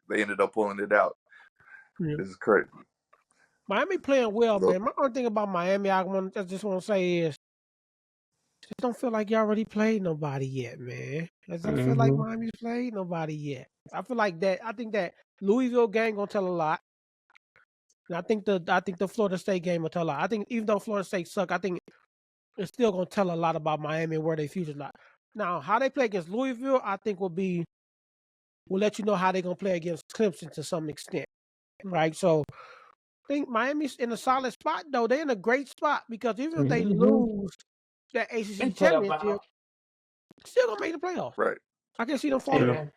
they ended up pulling it out. Yeah. This is crazy. Miami playing well, So, man. My only thing about Miami, I just want to say is, just don't feel like y'all already played nobody yet, man. Just don't feel like Miami's played nobody yet. I feel like that. I think that Louisville game gonna tell a lot. And I think the Florida State game will tell a lot. I think even though Florida State suck, I think it's still gonna tell a lot about Miami and where their future's like. Now, how they play against Louisville, I think will let you know how they're gonna play against Clemson to some extent. Right. So I think Miami's in a solid spot though. They're in a great spot because even if they lose that they ACC play up championship, out. still gonna make the playoffs. right. I can see them Hey, falling man.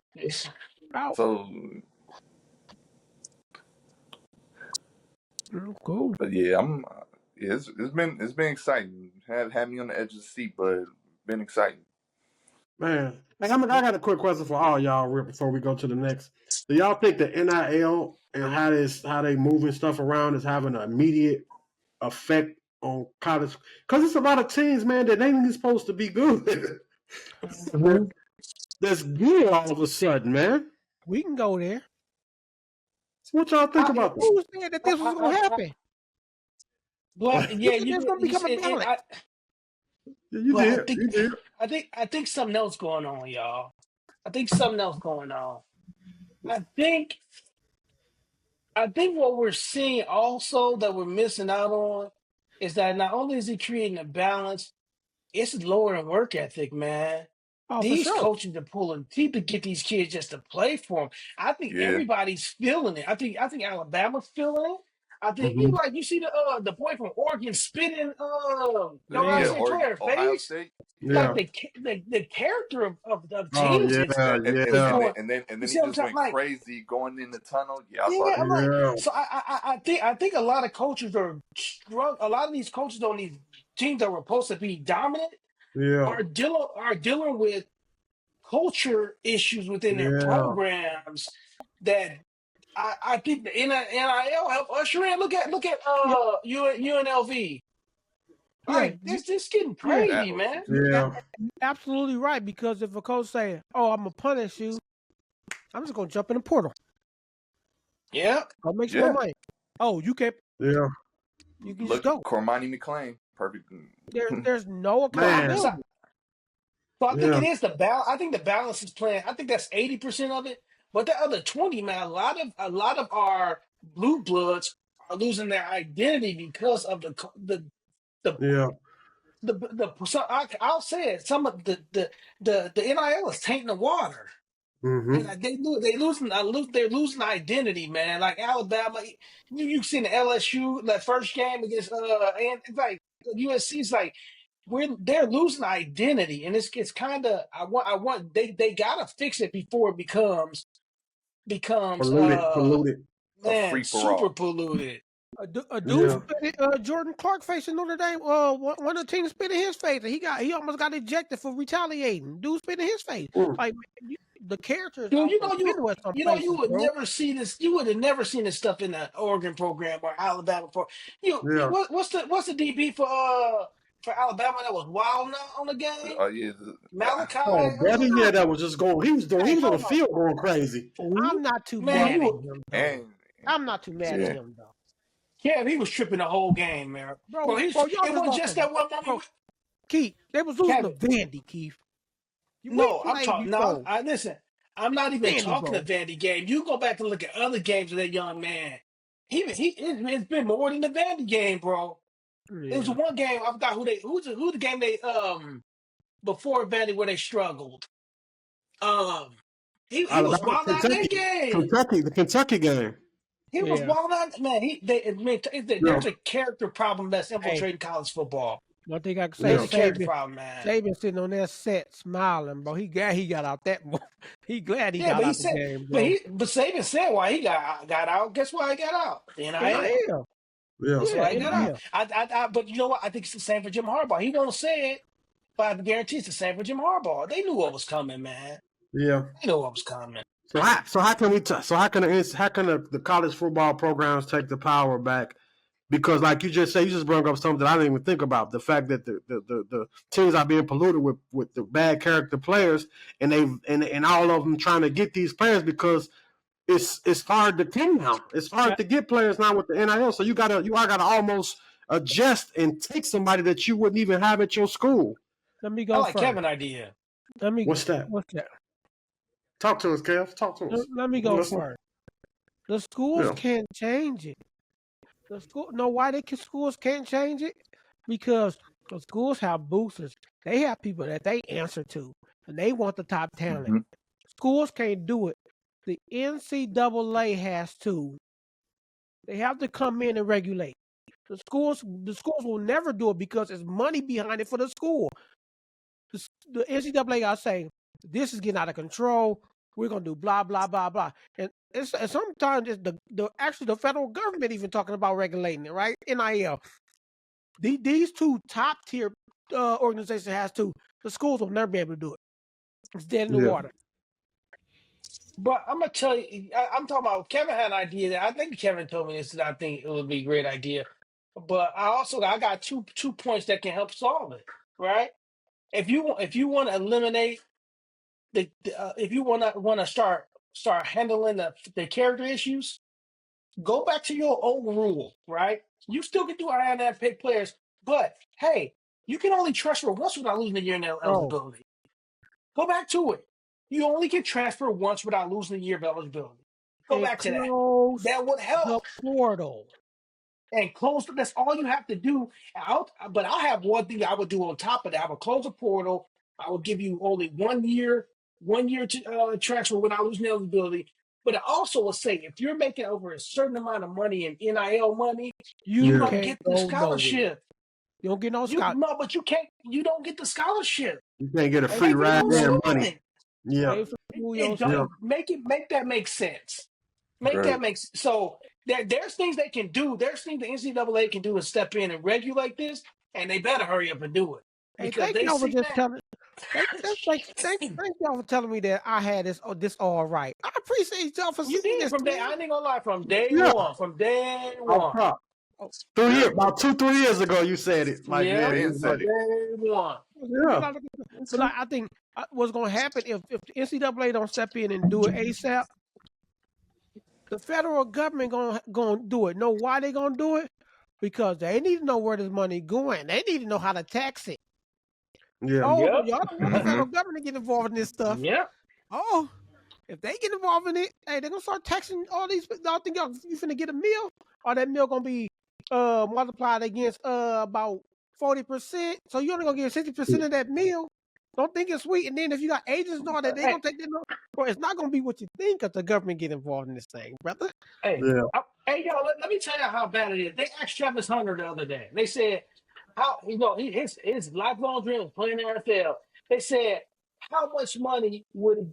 out. So, Cool. but yeah, it's been exciting. Had me on the edge of the seat, but been exciting. Man, I got a quick question for all y'all before we go to the next. Do y'all think the NIL and how they moving stuff around is having an immediate effect on college? Because it's a lot of teams, man, that ain't even supposed to be good. That's good all of a sudden, man. We can go there. So what y'all think about that? Who said that this was going to happen? But yeah, It's going to become a balance. You did. I think something else going on, y'all. I think something else going on. I think what we're seeing also that we're missing out on is that not only is he creating a balance, it's lowering work ethic, man. Oh, for These sure. coaches are pulling teeth to get these kids just to play for them. I think Yeah. everybody's feeling it. I think Alabama's feeling it. I think Mhm. you see the boy from Oregon spitting Ohio Yeah, State player Ohio face. State. Like Yeah. the character of Oh teams is going. And then You he see what I'm just saying? went Like, crazy going in the tunnel. Yeah, I saw yeah, that. I'm like, Yeah. so I think a lot of coaches are struggling. A lot of these coaches on these teams that were supposed to be dominant Yeah. are dealing with culture issues within their Yeah. programs that I think the NIL help usher in. Look at Yeah, UNLV. yeah, Like this getting yeah. That crazy, was man. Yeah. You're absolutely right, because if a coach say, "Oh, I'm gonna punish you," I'm just gonna jump in the portal. Yeah. I'll make some more money. Oh, you can't. Yeah. You can just Look, go. Cormani McClain, perfect. There's no So accountability. I think it Yeah. is the balance. I think the balance is playing. I think that's 80% of it. But the other 20, man, a lot of our blue bloods are losing their identity because of the Yeah. so I'll say it. Some of the NIL is tainting the water, and Mm-hmm. they're losing identity, man. Like Alabama, you seen the LSU that first game against and it's like USC's like they're losing identity, and it's kind of I want they gotta fix it before it becomes Polluted. A free man for super all. polluted. A dude Yeah. spit Jordan Clark face in Notre Dame. One of the teams spit in his face, and he almost got ejected for retaliating. Dude spit in his face. Mm. Like, the character is Dude, out the window at some you places, would bro. never see this. You would have never seen this stuff in the Oregon program or Alabama for Yeah. what's the DB for Alabama that was wild now on the game? Oh yeah, Malachi. Oh, buddy, yeah, that was just going. He was Hey, on the hold on. field going crazy. I'm not too Man, mad at him, though. and I'm not too mad at yeah, him, though. yeah, he was tripping the whole game, man. Bro, Bro, y'all it just wasn't lost just that one bro, moment. Keith, they was losing to Kevin, Vandy, Keith. We no, I'm played talking. No, before. I listen. I'm not even Vandy, talking bro. the Vandy game. You go back and look at other games of that young man. It's been more than the Vandy game, bro. It was Yeah. one game. I forgot who the game they before Vandy where they struggled. Um, he was Alabama, wild out that game. The Kentucky game. He was Yeah. wild out. Man, Yeah. there's a character problem that's Hey, infiltrating college football. one thing I can say, There's Yeah. a character problem, man. Saban sitting on that set smiling, bro. He got out that. He glad he Yeah, got but he out the said, game, bro. but Saban said why he got out. Guess why he got out? The NIL. NIL. Yeah. That's Yeah, why he got out. NIL. But you know what? I think it's the same for Jim Harbaugh. He won't say it, but I guarantee it's the same for Jim Harbaugh. They knew what was coming, man. Yeah. They knew what was coming. So how can the college football programs take the power back? Because like you just brought up something that I didn't even think about. The fact that the teams are being polluted with the bad character players, and all of them trying to get these players because it's hard to come now. It's hard to get players now with the NIL. So you gotta almost adjust and take somebody that you wouldn't even have at your school. Let me I go like first. Kevin's idea. What's that? Talk to us, Kev. Talk to us. Let me go first. The schools can't change it. Schools can't change it? Because the schools have boosters. They have people that they answer to, and they want the top talent. Mhm. Schools can't do it. The NCAA has to. They have to come in and regulate. The schools will never do it because there's money behind it for the school. The NCAA got to say, this is getting out of control. We're gonna do blah blah blah blah, and sometimes it's the federal government even talking about regulating it, right? NIL. These two top tier organizations has to. The schools will never be able to do it. It's dead in the water. But I'm gonna tell you, I'm talking about Kevin had an idea that I think Kevin told me this, and I think it would be a great idea. But I got two points that can help solve it. Right? If you want to eliminate if you want to start handling the character issues, go back to your old rule. Right? You still can do INF pick players, but hey, you can only transfer once without losing a year in eligibility. Go back to it. You only can transfer once without losing a year of eligibility. Go back to that. That would help. The portal. And close. That's all you have to do. But I have one thing I would do on top of that. I would close the portal. I would give you only 1 year, to transfer without losing eligibility. But I also will say, if you're making over a certain amount of money in NIL money, you don't get the scholarship. You don't get no scholarship. No, but you can't. You don't get the scholarship. You can't get a free ride and money. Yeah. Make that make sense. That make sense. So there's things they can do. There's things the NCAA can do and step in and regulate this, and they better hurry up and do it. Because thank y'all for telling me that I had this all right. I appreciate y'all for you saying did this. From day, I ain't gonna lie, from day one. From day one. About 2-3 years ago, you said it. Like day one. Yeah. But I think what's going to happen if the NCAA don't step in and do it ASAP, the federal government going to do it. Know why they going to do it? Because they need to know where this money going. They need to know how to tax it. Yeah. Y'all don't want the federal government to get involved in this stuff. Yeah. Oh, if they get involved in it, hey, they're going to start taxing all these. Y'all think you finna get a meal? Or that meal going to be multiplied against about 40%? So you're only going to get 60% of that meal. Don't think it's sweet. And then if you got agents and all that, they don't take that. Bro, it's not going to be what you think if the government get involved in this thing, brother. Hey, y'all, let me tell you how bad it is. They asked Travis Hunter the other day. They said, his lifelong dream was playing in the NFL. They said, how much money would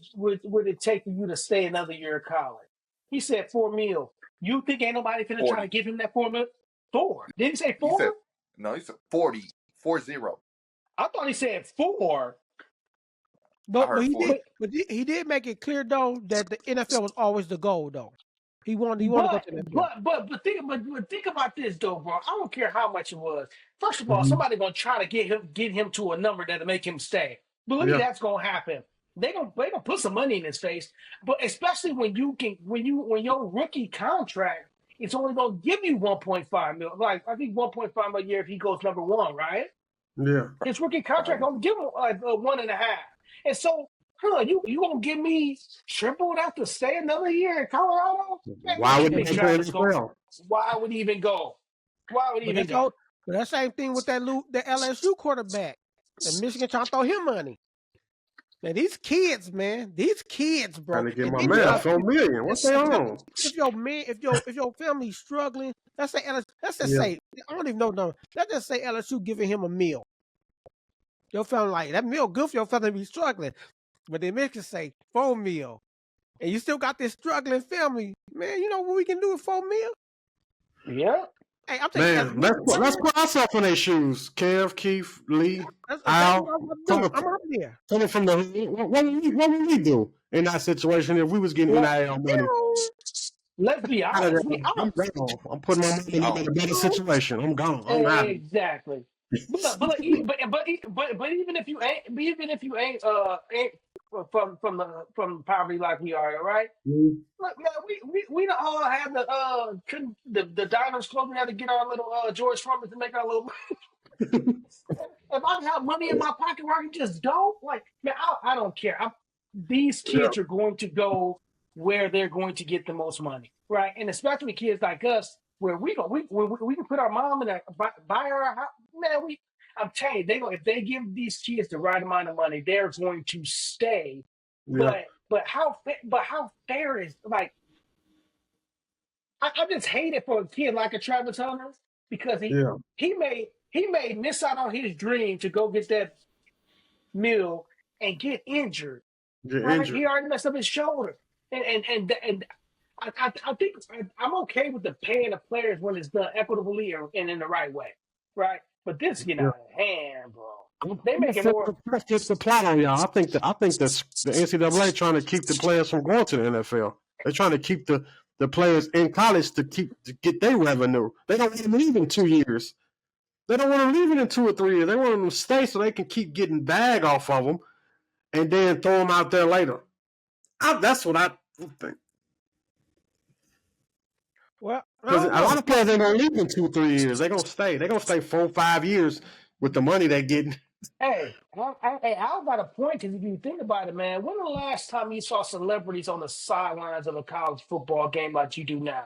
it take for you to stay another year of college? He said $4 million. You think ain't nobody finna try to give him that $4 million? 4. Didn't he say 4? He said 40. 40. I thought he said 4. But he did make it clear though that the NFL was always the goal though. He wanted to go to the NFL. But think about this though, bro. I don't care how much it was. First of all, somebody gonna try to get him to a number that'll make him stay. Believe that's gonna happen. They gonna put some money in his face. But especially when your rookie contract is only gonna give you 1.5 million. Like I think 1.5 a year if he goes number 1, right? Yeah. His rookie contract gonna give him like 1.5. And so, you gonna give me triple that to stay another year in Colorado? Why would he go? Why would he even go? Why would he even go? But that same thing with the LSU quarterback. The Michigan trying to throw him money. Now these kids, man, bro. Trying to get my man $4 million. What's they on? If your family's struggling, let's say say I don't even know no. Let's just say LSU giving him a meal. Your family like that meal good for your family to be struggling, but then Michigan say $4 million, and you still got this struggling family. Man, you know what we can do with $4 million? Yeah. Hey, I'm taking let's put ourselves in their shoes. Kev, Keith, Lee, Al. I'm up there. Coming from the what would we do in that situation if we was getting NIL money? Let's be honest. I'm putting my money in a better situation. I'm gone. I'm out. Exactly. But even if you ain't from poverty like we are, right? Mm-hmm. Look, man, we don't all have the diners closing. We had to get our little George Foreman to make our little. If I have money in my pocket where I can just go, like man, I don't care. These kids are going to go where they're going to get the most money, right? And especially kids like us, where we can put our mom in buy her a house. Man, I'm telling you, if they give these kids the right amount of money, they're going to stay. Yeah. But how fair is like? I just hate it for a kid like a Travis Hunter because he may miss out on his dream to go get that meal and get injured. He already messed up his shoulder, and I think I'm okay with the paying of players when it's done equitably and in the right way, right? But this get out of hand, bro. They making more. Just the plot on y'all. I think the NCAA trying to keep the players from going to the NFL. They're trying to keep the players in college to get their revenue. They don't want them leaving 2 years. They don't want them leaving in 2 or 3 years. They want them to stay so they can keep getting bag off of them and then throw them out there later. That's what I think. Well, Because a lot of players ain't gonna leave in 2 or 3 years. They're gonna stay. They're gonna stay 4 or 5 years with the money they're getting. Hey, Al got a point because if you think about it, man, when the last time you saw celebrities on the sidelines of a college football game like you do now?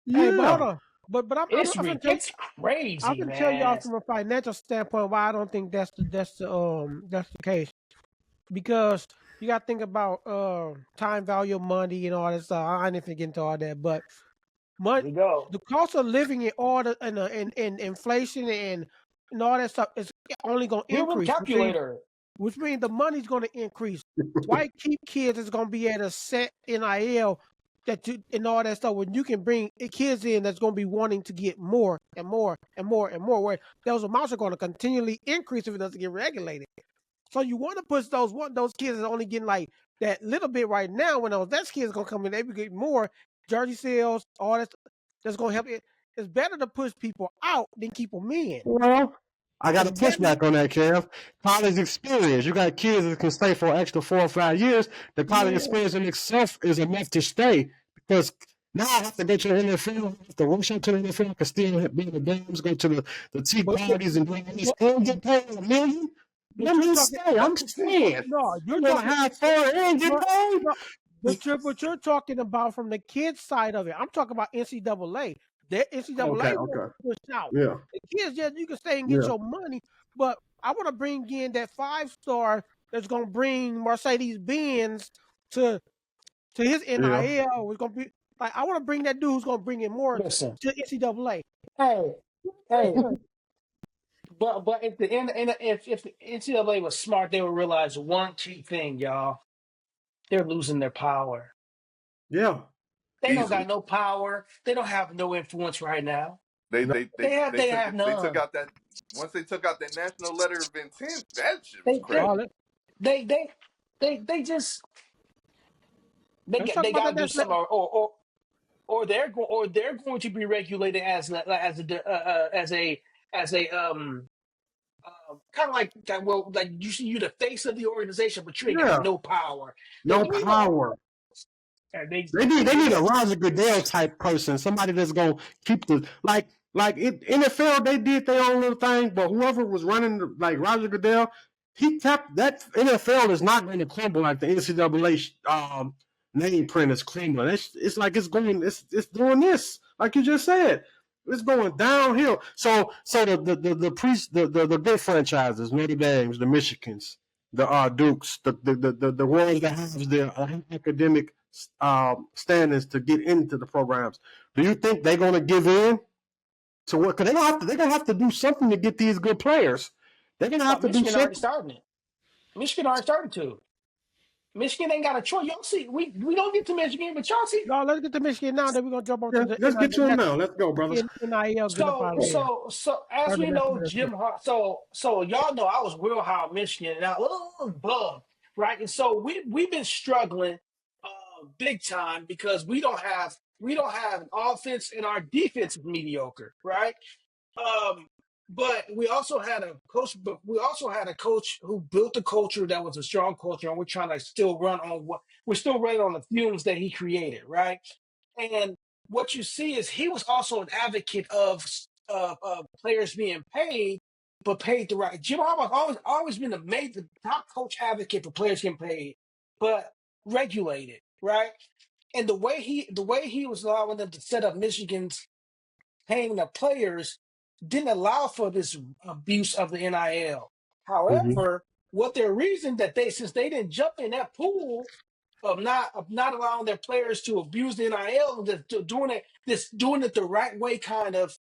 hey, but hold Yeah. on. But I'm It's gonna tell you, it's crazy, I'm gonna tell y'all man. from a financial standpoint why I don't think that's the case. Because you got to think about time value of money and all that stuff. I didn't get into all that, but There we go. the cost of living and all the and inflation and all that stuff is only going to Give them increase. calculator. Which means the money's going to increase. Why keep kids is going to be at a set NIL and all that stuff when you can bring kids in that's going to be wanting to get more and more and more and more. Where those amounts are going to continually increase if it doesn't get regulated. So you want to push those kids that are only getting like that little bit right now. When those next kids gonna come in, they will get more jersey sales, all that. That's gonna help it. It's better to push people out than keep them in. Well, I got to push back on that, Kev. College experience. You got kids that can stay for an extra 4 or 5 years. The college experience in itself is enough to stay because now I have to go to the NFL, I have to rush up to the NFL, I can still be in the games, go to the tea parties and do all this, and get paid $1 million. Let me stay. I'm staying. No, you're I'm gonna talking. have fun and get paid. No, but you're talking about from the kids side of it. I'm talking about NCAA. That NCAA will push out. Yeah. The kids, yeah, you can stay and get your money, but I want to bring in that 5-star that's going to bring Mercedes Benz to his NIL. Yeah. It's going to be like I want to bring that dude who's going to bring in more to NCAA. Hey, but if the if the NCAA was smart, they would realize one key thing, y'all. They're losing their power. Yeah. They don't got no power. They don't have no influence right now. They have none. They took out that once they took out that national letter of intent. That shit was crazy. They just they got to do something, or they're going to be regulated as a kind of like you're the face of the organization, but you ain't got no power. No power. They need a Roger Goodell type person, somebody that's gonna keep the NFL. They did their own little thing, but whoever was running like Roger Goodell, he kept that. NFL is not going to crumble like the NCAA name print is crumbling. It's like it's doing this, like you just said. It's going downhill. So the good franchises, Notre Dame's, the Michigans, the Dukes, the ones that have their academic standings to get into the programs. Do you think they're going to give in to what? Because they're going to have to do something to get these good players. They're going to have to do something. Already starting it. Michigan already started to. Michigan ain't got a choice. Y'all see, we don't get to Michigan, but y'all see. No, let's get to Michigan now. Then we're gonna jump on to the. Let's get to them now. Let's go, brother. So as we know, Jim. So y'all know I was real high on Michigan, and I was bummed, right? And so we've been struggling big time because we don't have an offense and our defense is mediocre, right? But we also had a coach. But we also had a coach who built a culture that was a strong culture, and we're trying to still run on we're still running on the fumes that he created, right? And what you see is he was also an advocate of players being paid, but paid the right. Jim Harbaugh's always been the top coach advocate for players getting paid, but regulated, right? And the way he was allowing them to set up Michigan's paying the players didn't allow for this abuse of the NIL. However, what their reason that since they didn't jump in that pool of not allowing their players to abuse the NIL, doing it the right way, kind of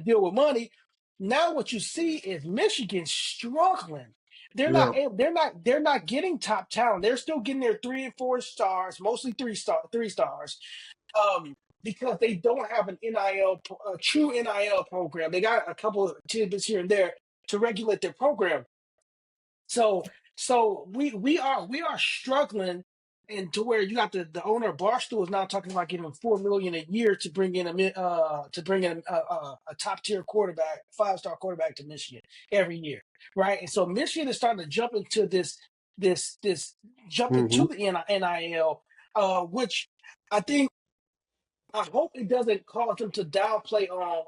deal with money. Now what you see is Michigan struggling. They're not getting top talent. They're still getting their 3 and 4 stars, mostly 3 stars. Because they don't have a true NIL program. They got a couple of tidbits here and there, to regulate their program. So we are struggling, and to where you got the owner of Barstool is now talking about giving $4 million a year to bring in a top tier quarterback, 5-star quarterback to Michigan every year, right? And so Michigan is starting to jump into this jump Mm-hmm. into the NIL, which I think I hope it doesn't cause them to downplay on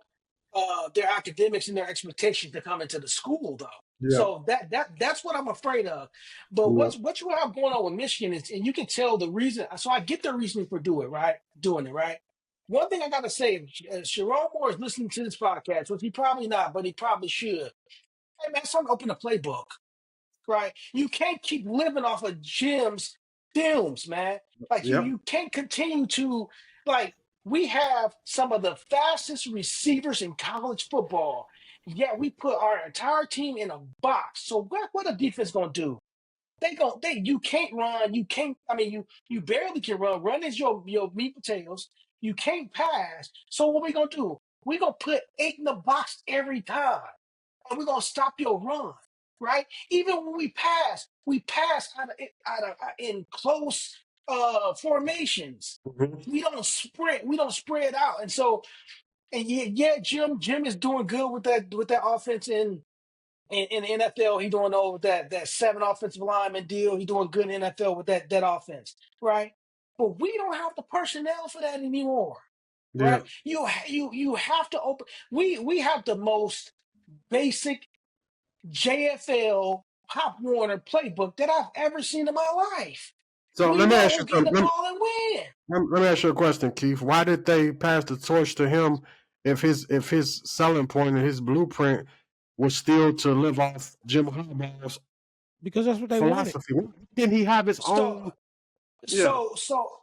their academics and their expectations to come into the school, though. Yeah. So that's what I'm afraid of. But Yeah. what you have going on with Michigan is, and you can tell the reason. So I get the reasoning for doing it right. One thing I gotta say, Sharon Moore is listening to this podcast, which he probably not, but he probably should. Hey man, it's time to open the playbook, right? You can't keep living off of Jim's films, man. Like you, Yeah. you can't continue to like. We have some of the fastest receivers in college football. Yet we put our entire team in a box. So what a defense gonna do? You can't run. You can't. I mean, you barely can run. Run is your meat and potatoes. You can't pass. So what we gonna do? We gonna put 8 in the box every time, and we're gonna stop your run, right? Even when we pass out of in close formations. Mm-hmm. We don't sprint. We don't spread out, and so and yeah, Jim is doing good with that offense in the NFL. He doing over that 7 offensive lineman deal. He doing good in the NFL with that offense, right? But we don't have the personnel for that anymore, Yeah. right? You have to open. We have the most basic JFL Pop Warner playbook that I've ever seen in my life. So We let me know ask who you get the something. ball and win. Let me ask you a question, Keith. Why did they pass the torch to him if his selling point and his blueprint was still to live off Jim Harbaugh's Because that's what they wanted. philosophy? Didn't he have his So own? Yeah. so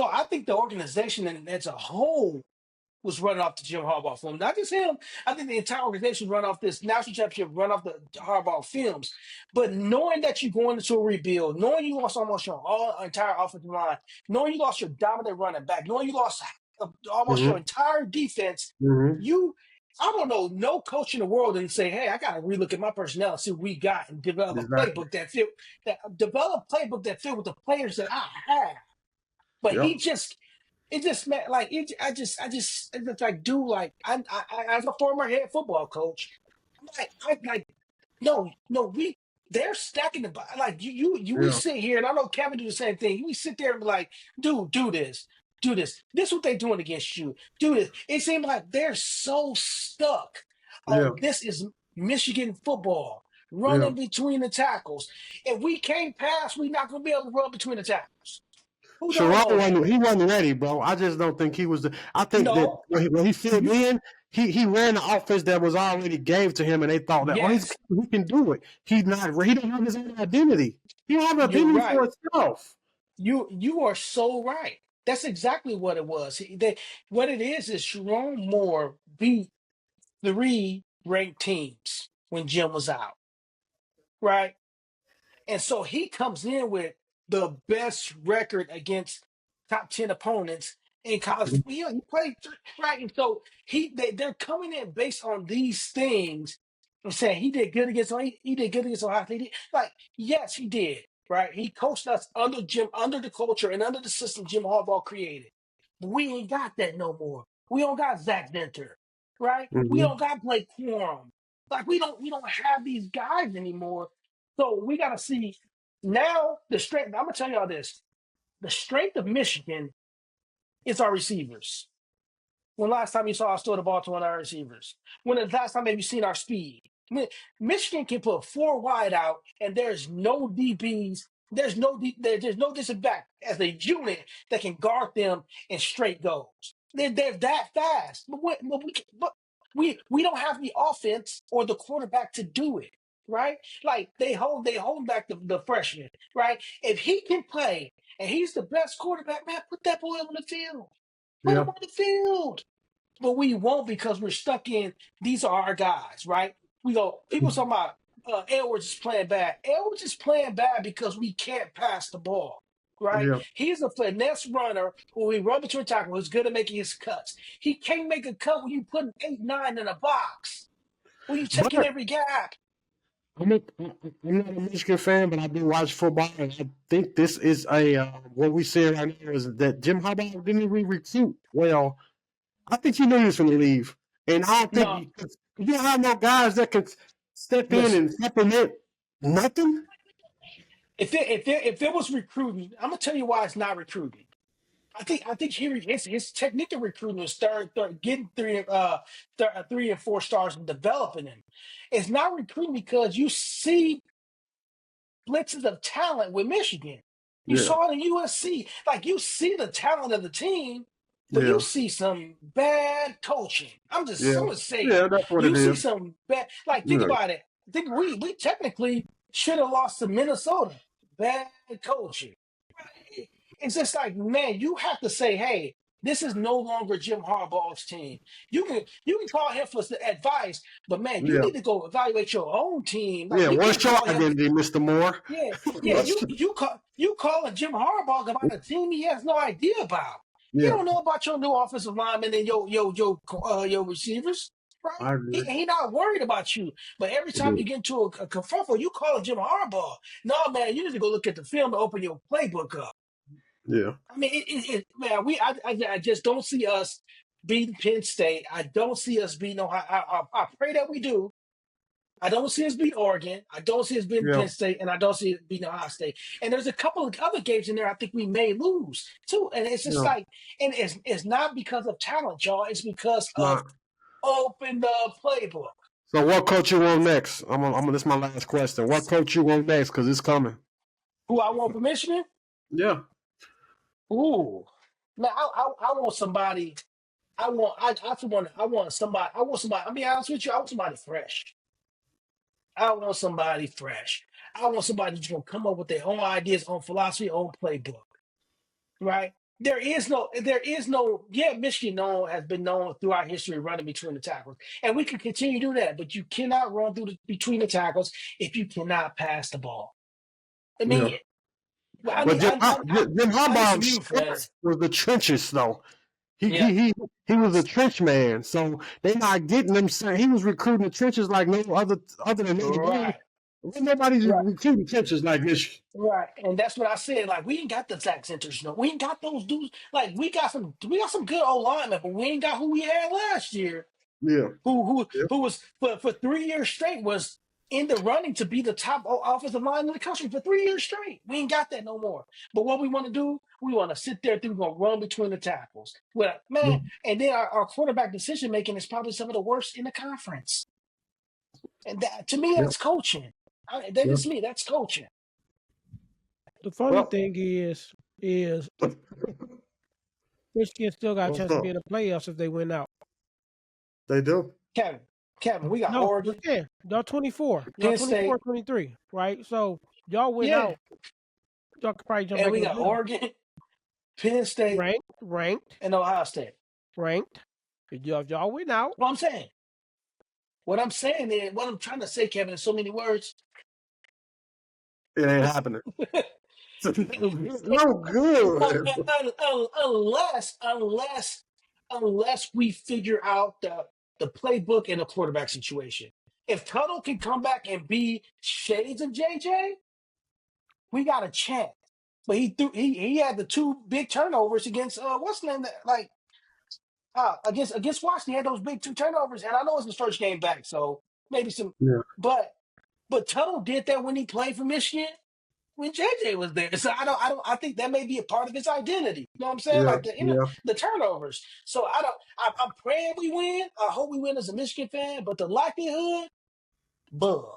I think the organization as a whole was running off the Jim Harbaugh film. Not just him. I think the entire organization run off this national championship, run off the Harbaugh films. But knowing that you're going into a rebuild, knowing you lost almost your entire offensive line, knowing you lost your dominant running back, knowing you lost almost your Mm-hmm. entire defense, Mm-hmm. I don't know, no coach in the world didn't say, "Hey, I got to relook at my personnel and see what we got and develop a Exactly. playbook that fit with the players that I have." But Yep. it just meant like it. It's just like, dude, like as a former head football coach, I'm like, no, they're stacking the box. Like we Yeah. sit here, and I know Kevin do the same thing. We sit there and be like, dude, do this. This is what they doing against you. Do this. It seems like they're so stuck Yeah. on this is Michigan football, Yeah. running between the tackles. If we can't pass, we're not gonna be able to run between the tackles. Who don't Sharon know that? wasn't ready, bro. I just don't think he was. I think that No, when he filled you in, he ran the offense that was already gave to him, and they thought that yes, he can do it. He don't have his own identity. He don't have an you're identity for right. himself. You are so right. That's exactly what it was. What it is Sharon Moore beat 3 ranked teams when Jim was out, right? And so he comes in with the best record against top 10 opponents in college. Yeah, he played right. And so they're coming in based on these things and saying he did good against Ohio State. Like, yes, he did. Right. He coached us under the culture and under the system Jim Harbaugh created. But we ain't got that no more. We don't got Zach Denter. Right? We Mm-hmm. don't got Blake Quorum. Like we don't have these guys anymore. So we got to see now the strength. I'm gonna tell y'all this: the strength of Michigan is our receivers. When last time you saw us throw the ball to one of our receivers? When the last time have you seen our speed? Michigan can put 4 wide out, and there's no DBs. There's no defensive back as a unit that can guard them in straight goes. They're that fast, but we don't have the offense or the quarterback to do it. Right? Like they hold back the freshman. Right? If he can play and he's the best quarterback, man, put that boy on the field. Put Yeah. him on the field. But we won't because we're stuck in these are our guys, right? We go, people talking about Edwards is playing bad. Edwards is playing bad because we can't pass the ball, right? Yeah. He's a finesse runner who we run between tackles who's good at making his cuts. He can't make a cut when you put 8, 9 in a box. Well, you taking But every gap. I'm not a Michigan fan, but I do watch football, and I think this is what we see right now is that Jim Harbaugh didn't really recruit well. I think he knew he was going to leave, and I don't think No, you don't have no guys that can step in listen. and supplement nothing. If it was recruiting, I'm gonna tell you why it's not recruiting. I think his technique of recruiting is getting 3 and 4 stars and developing them. It's not recruiting because you see blitzes of talent with Michigan. You Yeah, saw it in USC. Like you see the talent of the team, but you yeah, see some bad coaching. yeah, I'm gonna say it. yeah. That's what You it see is. some bad. Like think Yeah, about it. I think we technically should have lost to Minnesota. Bad coaching. It's just like, man, you have to say, hey, this is no longer Jim Harbaugh's team. You can call him for advice, but man, you yeah, need to go evaluate your own team. Like yeah. you can't What's your call him. identity, Mister Moore? Yeah, yeah. What's- You calling Jim Harbaugh about a team he has no idea about. He yeah, don't know about your new offensive linemen and your receivers, right? I He, agree. he not worried about you. But every time you get into a kerfuffle, you call Jim Harbaugh. No, man, you need to go look at the film and open your playbook up. Yeah, I mean, man, I just don't see us beating Penn State. I don't see us beating Ohio. I pray that we do. I don't see us beat Oregon. I don't see us beating yeah, Penn State, and I don't see us beating Ohio State. And there's a couple of other games in there I think we may lose too. And it's just yeah. like, and it's not because of talent, y'all. It's because It's of not. open the playbook. So, what coach you want next? This is my last question. What coach you want next? Because it's coming. Who I want for Michigan? Yeah, Ooh, man, I want somebody. I want somebody. I'll be honest with you. I want somebody fresh. I want somebody fresh. I want somebody who's gonna come up with their own ideas, own philosophy, own playbook. Right? Yeah, Michigan has been known throughout history running between the tackles. And we can continue to do that, but you cannot run between the tackles if you cannot pass the ball. I yeah. mean, I But need Jim I need some Harbaugh's youth, man. strength was the trenches, though. He Yeah. he he he was a trench man, so they not getting him. Saying he was recruiting the trenches like no other than Notre Dame. Right. Nobody's Right. recruiting trenches like this. Right, and that's what I said. Like we ain't got the Zach Centers, we ain't got those dudes. Like we got some good old linemen, but we ain't got who we had last year. Yeah, Who was for 3 years straight was in the running to be the top offensive line in the country for 3 years straight. We ain't got that no more. But what we want to do, we want to sit there, we're gonna run between the tackles. Well, yeah, man, and then our quarterback decision making is probably some of the worst in the conference. And that to me, yeah, that's coaching. That yeah. is me. That's coaching. The funny Well, thing is Michigan still got a what's chance to up? be in the playoffs if they win out. They do. Kevin, we got No, Oregon, yeah, y'all 24. Y'all Penn 24, State, 23, right? So y'all win yeah, out, y'all could probably jump and back we in the got playoffs. Oregon, Penn State, Ranked. and Ohio State. If y'all win out, What I'm saying is, what I'm trying to say, Kevin, in so many words. It ain't happening. No good. unless we figure out the playbook and the quarterback situation. If Tuttle can come back and be shades of JJ, we got a chance. But he had the two big turnovers against what's the name that like against Washington. He had those big two turnovers, and I know it's his first game back, so maybe some. Yeah, But Tuttle did that when he played for Michigan when JJ was there. So I think that may be a part of his identity. You know what I'm saying? yeah, Like yeah, the turnovers. So I'm praying we win. I hope we win as a Michigan fan, but the likelihood, bug.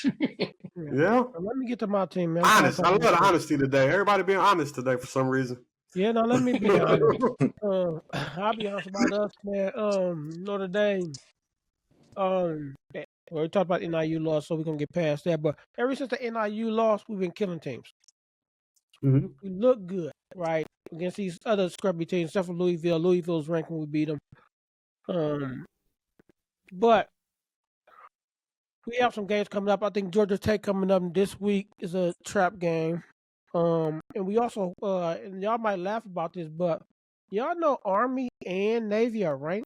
yeah. yeah. Let me get to my team, man. I'm tired of Honest. I talking love this the shit. honesty today. Everybody being honest today for some reason. Yeah, now let me be honest. I'll be honest about us, man. Notre Dame. Well, we talked about NIU loss, so we're gonna get past that. But ever since the NIU loss, we've been killing teams. Mhm. We look good, right, against these other scrubby teams, except for Louisville. Louisville's ranked when we beat them. But we have some games coming up. I think Georgia Tech coming up this week is a trap game. And we also, and y'all might laugh about this, but y'all know Army and Navy are ranked.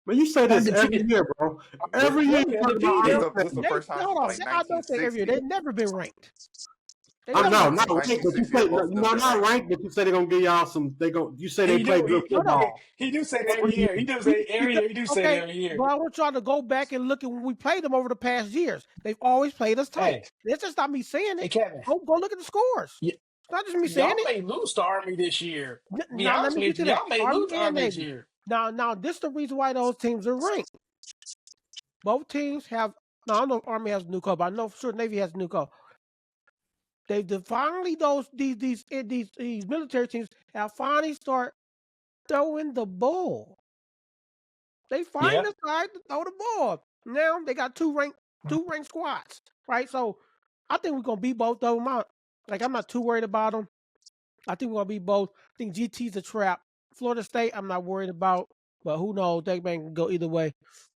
But you say this every year, bro. Every year you talk about This is the first time since like I don't say every year. 1960. They've never been ranked. No, not ranked. But you say Not ranked. But you say they're gonna give y'all some. You say they play good football. He do say that every year. He do say every year. He do say that every year. But I want y'all to go back and look at when we played them over the past years. They've always played us tight. Hey. It's just not me saying it. Hey, Kevin. Go look at the scores. Yeah. It's not just me saying Y'all may lose to Army this year. Now let me get to that. Y'all may lose to Army this year. Now this is the reason why those teams are ranked. Both teams have. Now I don't know if Army has a new coach, but I know for sure Navy has a new coach. They've finally these military teams have finally start throwing the ball. They finally started to throw the ball. Now they got two ranked squads, right? So I think we're gonna beat both of them out. Like I'm not too worried about them. I think we're gonna beat both. I think GT's a trap. Florida State, I'm not worried about, but who knows? They may go either way.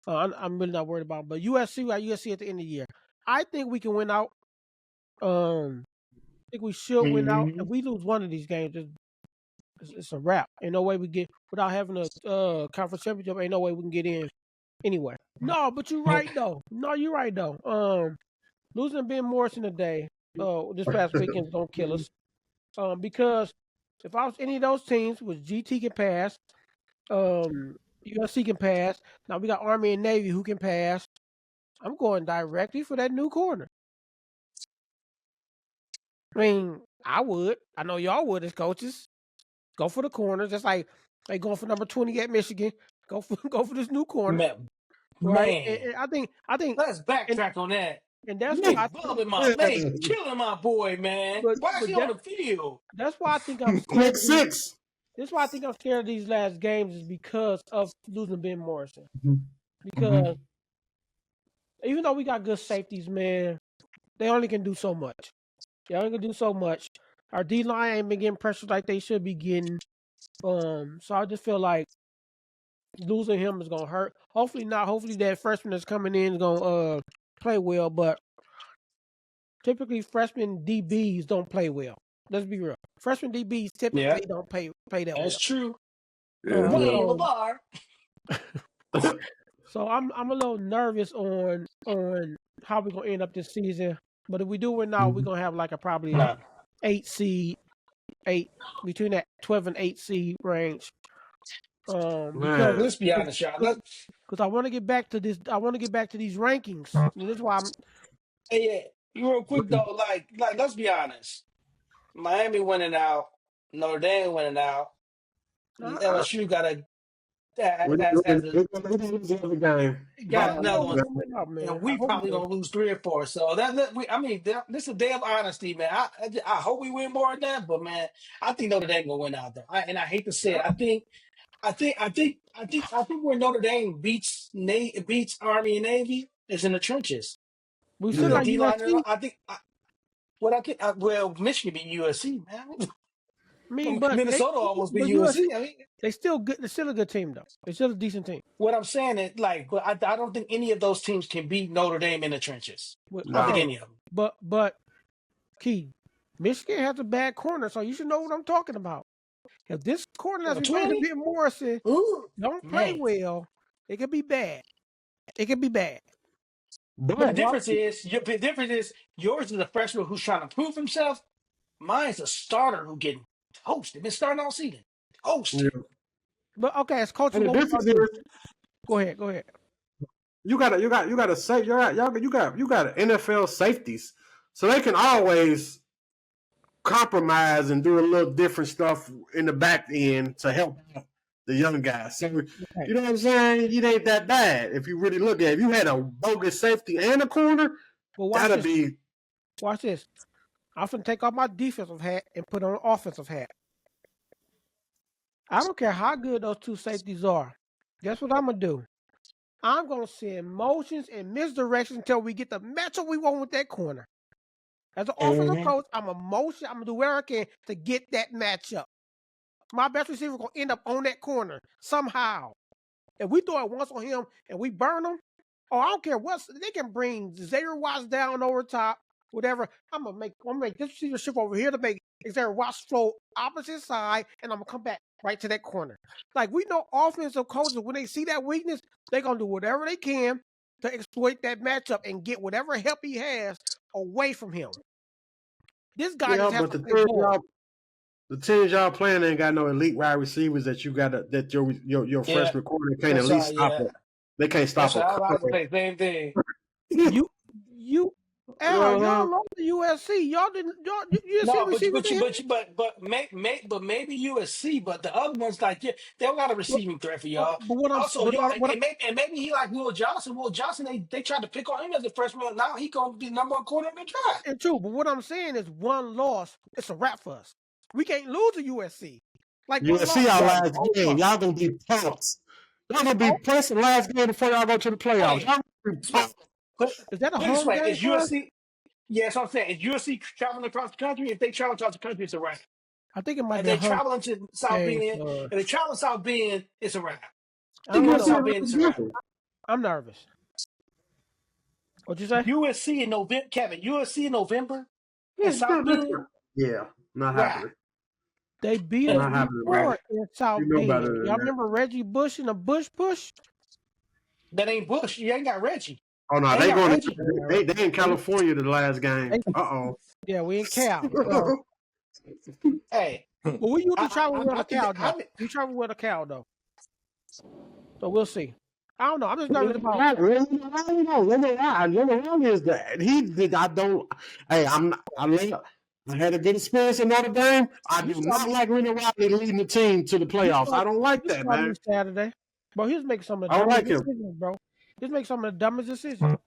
I'm really not worried about them. But USC, we got USC at the end of the year. I think we can win out. I think we should win out. If we lose one of these games, it's a wrap. Ain't no way we get without having a conference championship. Ain't no way we can get in anyway. No, but you're right though. Losing Ben Morrison today, this past weekend is gonna kill us. Because if I was any of those teams, which GT can pass, USC can pass. Now we got Army and Navy who can pass. I'm going directly for that new corner. I mean, I would. I know y'all would as coaches. Go for the corner, just like they going for number 20 at Michigan. Go for this new corner. Man. And I think let's backtrack on that. And that's why killing my boy, man. Why is he on the field? That's why I think I'm scared. That's why I think I'm scared of these last games is because of losing Ben Morrison. Because even though we got good safeties, man, they only can do so much. Our D line ain't been getting pressure like they should be getting. So I just feel like losing him is gonna hurt. Hopefully not. Hopefully that freshman that's coming in is gonna play well, but typically freshman DBs don't play well. Let's be real. Freshman DBs typically don't play that well. That's true. Yeah. So I'm a little nervous on how we're gonna end up this season. But if we do win now, we're gonna have like a probably 8 seed, between that 12 and 8 seed range. Because let's be honest, y'all. Because I want to get back to this. I want to get back to these rankings. And this is why I'm. Hey, real quick though, like let's be honest. Miami winning out, Notre Dame winning out, LSU got a got another one, and we probably gonna lose 3 or 4. So this is a day of honesty, man. I hope we win more than that, but man, I think Notre Dame gonna win out though. And I hate to say it, I think where Notre Dame beats Army and Navy is in the trenches. We still got USC. Michigan beat USC, man. But Minnesota almost beat USC. They still good. They're still a good team, though. They're still a decent team. What I'm saying is, I don't think any of those teams can beat Notre Dame in the trenches. I don't think any of them. But, Key, Michigan has a bad corner, so you should know what I'm talking about. If this corner that's playing Ben Morrison don't play well, it could be bad. But the difference is yours is a freshman who's trying to prove himself. Mine's a starter who getting toasted. Been starting all season. Toasted. Yeah. But okay, as coach, go ahead. You got NFL safeties, so they can always compromise and do a little different stuff in the back end to help out the young guys. So you know what I'm saying? It ain't that bad if you really look at it. If you had a bogus safety and a corner, that'd be. Watch this. I'm going to take off my defensive hat and put on an offensive hat. I don't care how good those two safeties are. Guess what I'm going to do? I'm going to send motions and misdirection until we get the matchup we want with that corner. As an offensive coach, I'm going to do whatever I can to get that matchup. My best receiver going to end up on that corner somehow. If we throw it once on him and we burn him, I don't care what, they can bring Xavier Watts down over top. Whatever, I'm gonna make this receiver shift over here to make Xavier Watts flow opposite side, and I'm gonna come back right to that corner. Like we know offensive coaches, when they see that weakness, they're gonna do whatever they can to exploit that matchup and get whatever help he has away from him. This guy just has but to play ball. the teams y'all playing ain't got no elite wide receivers that you got that your freshman corner can't at least stop it. They can't stop That's a what I was couple. say. Same thing. Al, y'all lost to USC. Y'all didn't see No, receivers in here? maybe USC, but the other ones like they don't got a receiving threat for y'all. But what I'm Also, but y'all what, and maybe he like Will Johnson. Will Johnson, they tried to pick on him as a freshman. Now he gonna be the number one corner in the draft. and true, but what I'm saying is one loss, it's a wrap for us. We can't lose to USC. Like USC our last game. Y'all gonna be pumped. Y'all gonna be pressing last game before y'all go to the playoffs. Y'all gonna be pumped. Is that a Put it this home way: game is for us? USC? Yeah, that's what I'm saying. Is USC traveling across the country? If they travel across the country, it's a wrap. I think it might If be a they home traveling to South game Bend, for us. if they travel South Bend, it's a wrap. I They don't go to know. South Bend, it's a wrap. I'm nervous. What'd you say? USC in November, Kevin. USC in November in South Bend, Yeah, not wrap. happening. They beat us Not happening, before man. in South You know Bend. better than Y'all that. remember Reggie Bush and the Bush push? That ain't Bush. You ain't got Reggie. Oh no, They they got going. Reggie. They in California the last game. Yeah, we in Cal. So, Hey, but we usually travel with I a think Cal though. We travel with a Cal though. So we'll see. I don't know. I'm just nervous about. Wrong is that he did. I don't. Hey, I had a good experience in Notre Dame. I do not like Rennie Riley leading the team to the playoffs. I don't like that, man. Saturday, bro. He was making some of the I don't dumbest like him. decisions, bro. He was making some of the dumbest decisions.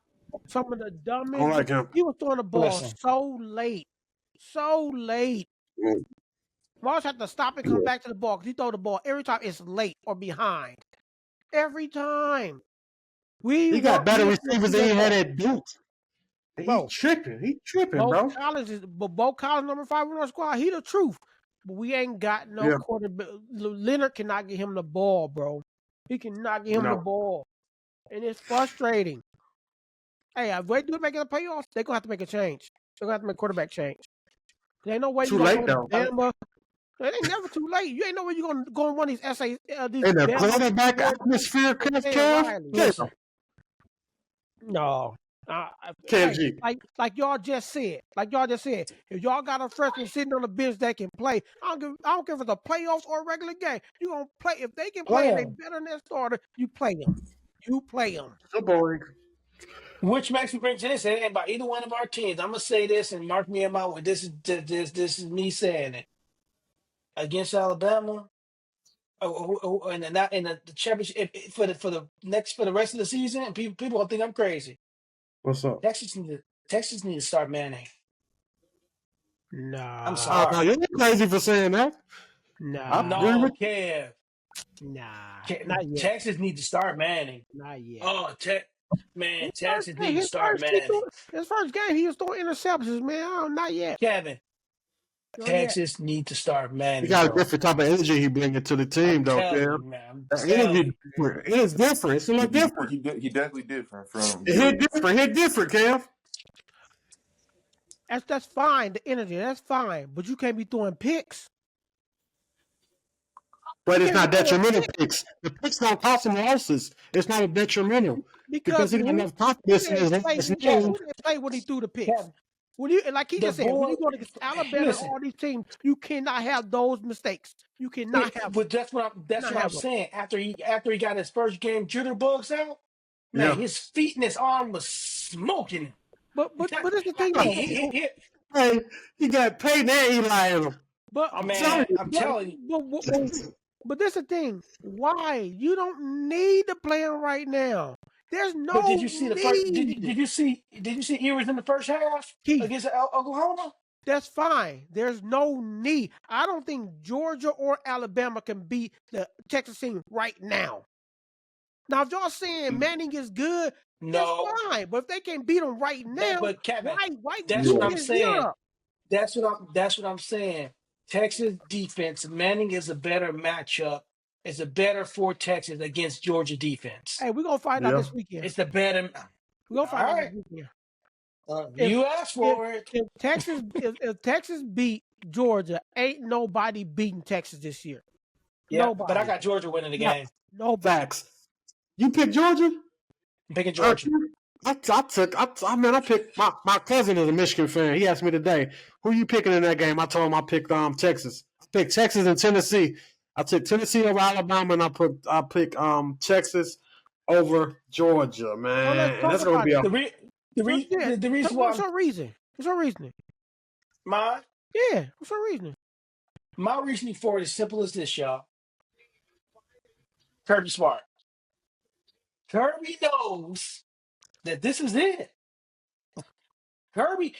Some of the I dumbest. don't like him. He was throwing the ball listen. so late. Moss had to stop and come back to the ball because he throw the ball every time it's late or behind. Every time. He got better receivers than he had at Duke. He's tripping. He's tripping, bro. Bo Collins, number 5 on our squad. He the truth. But we ain't got no quarterback. Leonard cannot get him the ball, bro. He cannot get him the ball. And it's frustrating. Hey, if they do make the playoffs, they're going to have to make a change. They're going to have to make a quarterback change. There ain't no way Too late, though. Bama. It ain't never too late. You ain't know where you're going to go and run these essays. These in the quarterback atmosphere, Listen. No. Like y'all just said. If y'all got a freshman sitting on the bench that can play, I don't care if it's a playoffs or a regular game. You gonna play if they can play and they better than their starter. You play them. So boring. Which makes me bring to this. It ain't about either one of our teams. I'm gonna say this and mark me in my way. This is me saying it against Alabama. And the championship for the rest of the season. And people will think I'm crazy. What's up? Texas need to start Manning. Nah. I'm sorry. You're crazy for saying that. Nah. No, Kev. Nah. Not yet. Texas need to start Manning. Not yet. Oh, Texas need to start Manning. His first game, he was throwing interceptions, man. Not yet. Kevin, Texas need to start Manning. He got a different type of energy he bringing to the team, though, Kev. Energy different. It is different. It's a little different. He definitely different from. It hit different, Kev. That's fine. The energy, that's fine. But you can't be throwing picks. But it's not detrimental picks. The picks don't cost him losses. It's not a detrimental. Because he got enough confidence in his name. Who didn't play when he threw the picks? When you, like he just said, when you go against Alabama and all these teams, you cannot have those mistakes. You cannot have. But that's what I'm saying. After he got his first game jitterbugs out, man, his feet and his arm was smoking. But that's the thing. Hey, he got Peyton and Eli in him. But I'm telling you. But that's the thing. Why? You don't need to play him right now. There's no. But did you see the first? Did you see Ewers in the first half against Oklahoma? That's fine. There's no need. I don't think Georgia or Alabama can beat the Texas team right now. Now, if y'all saying Manning is good, that's fine. But if they can't beat him right now, but Kevin, why that's what I'm saying. That's what I'm saying. Texas defense, Manning is a better matchup. It's a better for Texas against Georgia defense. Hey, we're gonna find out this weekend. It's the better. We're gonna find out this weekend. You asked for it. If Texas beat Georgia, ain't nobody beating Texas this year. Yeah, but I Nobody. got Georgia winning the game. No Facts. You picked Georgia? I'm picking Georgia. I picked my cousin is a Michigan fan. He asked me today, who you picking in that game? I told him I picked Texas. I picked Texas and Tennessee. I took Tennessee over Alabama, and I picked Texas over Georgia, man. So let's and that's talk gonna about be the reason why what's your reason? What's your reasoning? my Yeah, what's your reasoning? my reasoning for it is simple as this, y'all. Kirby Smart. Kirby knows that this is it. Kirby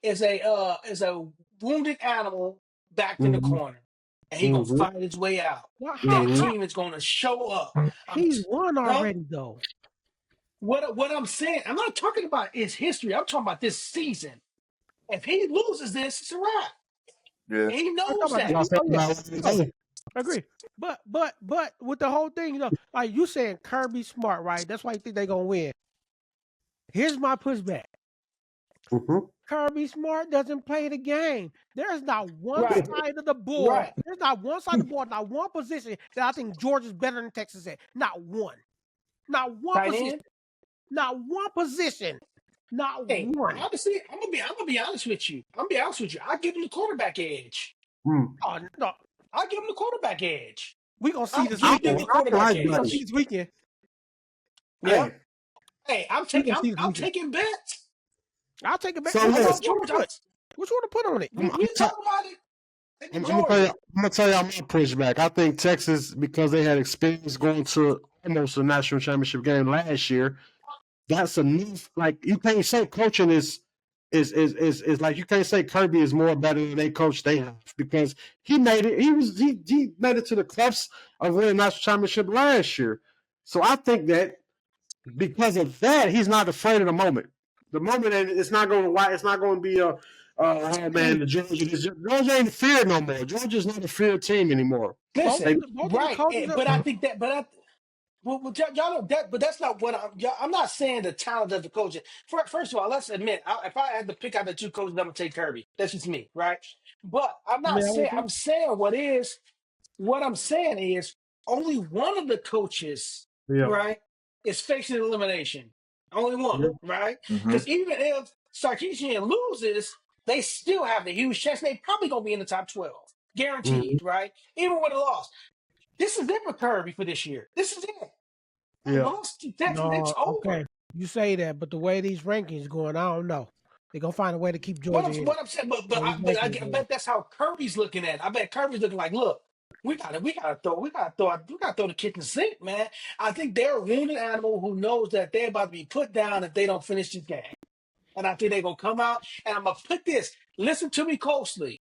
is a wounded animal backed in the Mhm. corner, and he gonna fight his way out. Well, That team is gonna show up. he's won already though. What I'm saying, I'm not talking about his history. I'm talking about this season. If he loses this, it's a wrap. Yeah. He knows about that. I agree. But with the whole thing, like you saying Kirby Smart, right? That's why you think they're gonna win. Here's my pushback. Mhm. Kirby Smart doesn't play the game. There's not one Right. side of the board. Right. There's not one side of the board, not one position that I think Georgia's better than Texas at. Not one. Not one Tight position. end. Not one position. Not Hey, one. honestly, I'm gonna be honest with you. I give him the quarterback edge. Mm. Oh no. I give him the quarterback edge. We gonna see this I weekend. give him the quarterback We gonna edge. see this weekend. Yeah. Hey, I'm We gonna see taking this I'm weekend. taking bets. I'll take it back. So What you look, want to Georgia. put? What you want to put on it? We talk about it. I'm Georgia. gonna tell y'all my pushback. I think Texas, because they had experience going to almost a national championship game last year, that's enough. Like you can't say coaching is like you can't say Kirby is more better than they coach they have because he made it. He made it to the cusp of winning national championship last year. So I think that because of that, he's not afraid of the moment. The moment, and it's not going to. It's not going to be oh man, the Georgia ain't feared no more. Georgia's not a feared team anymore. Listen, both of the coaches but I think that, well, y'all know that, but that's not what I'm not saying the talent of the coaches. First of all, let's admit, if I had to pick out the two coaches, I'm gonna take Kirby. That's just me, right? But I'm not saying. I'm saying what I'm saying is only one of the coaches, right, is facing elimination. Only one, right? Because even if Sarkisian loses, they still have the huge chance. They probably gonna be in the top 12, guaranteed, right? Even with a loss. This is it for Kirby for this year. This is it. Lost to Texas, it's over. Okay. You say that, but the way these rankings going, I don't know. They're gonna find a way to keep Georgia. What I'm saying, but I bet that's how Kirby's looking at it. I bet Kirby's looking like, look, we gotta throw the kitchen sink, man. I think they're a wounded animal who knows that they're about to be put down if they don't finish this game. And I think they're gonna come out and I'm gonna put this. Listen to me closely.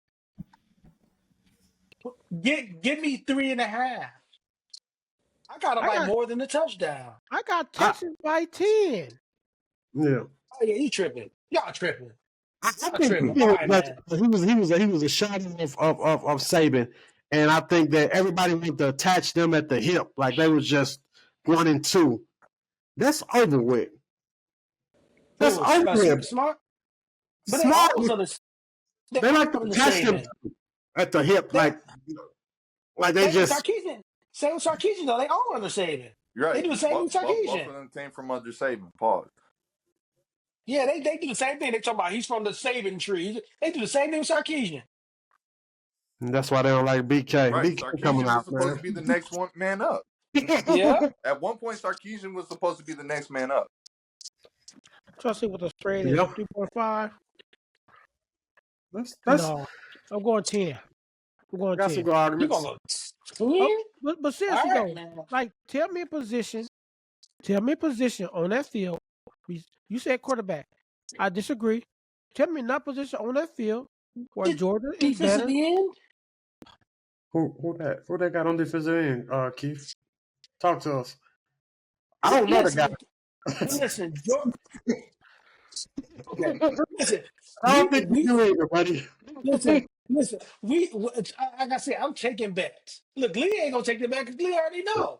Give me 3.5. I got more than a touchdown. I got Texas by 10. Yeah. Oh yeah, you tripping. Y'all tripping. I think he was a shadow of Saban, and I think that everybody wanted to attach them at the hip, like they was just 1 and 2. That's over with. That's over with. Smart. But Smart. They like to attach them at the hip, like they just. Same with Sarkisian though. They all under Saban. You're right. They do the same with Sarkisian. Both of them came from under Saban. Pause. Yeah, they do the same thing. They talk about he's from the Saban tree. They do the same thing with Sarkisian. And that's why they don't like BK. Right. BK Sarkisian coming out, was supposed to be the next one man up. Yeah. At one point, Sarkisian was supposed to be the next man up. Try to see what the spread is. 3.5. No, I'm going 10. I'm going 10. You gonna go 10? But seriously though, like tell me a position on that field. You said quarterback. I disagree. Tell me another position on that field where Georgia is better. End? Who that got on defensive end, Keith? Talk to us. I don't know the guy. Listen, okay. Listen, I don't think you either, buddy. Listen. Like I said, I'm taking bets. Look, Lee ain't gonna take the bet because Lee already knows.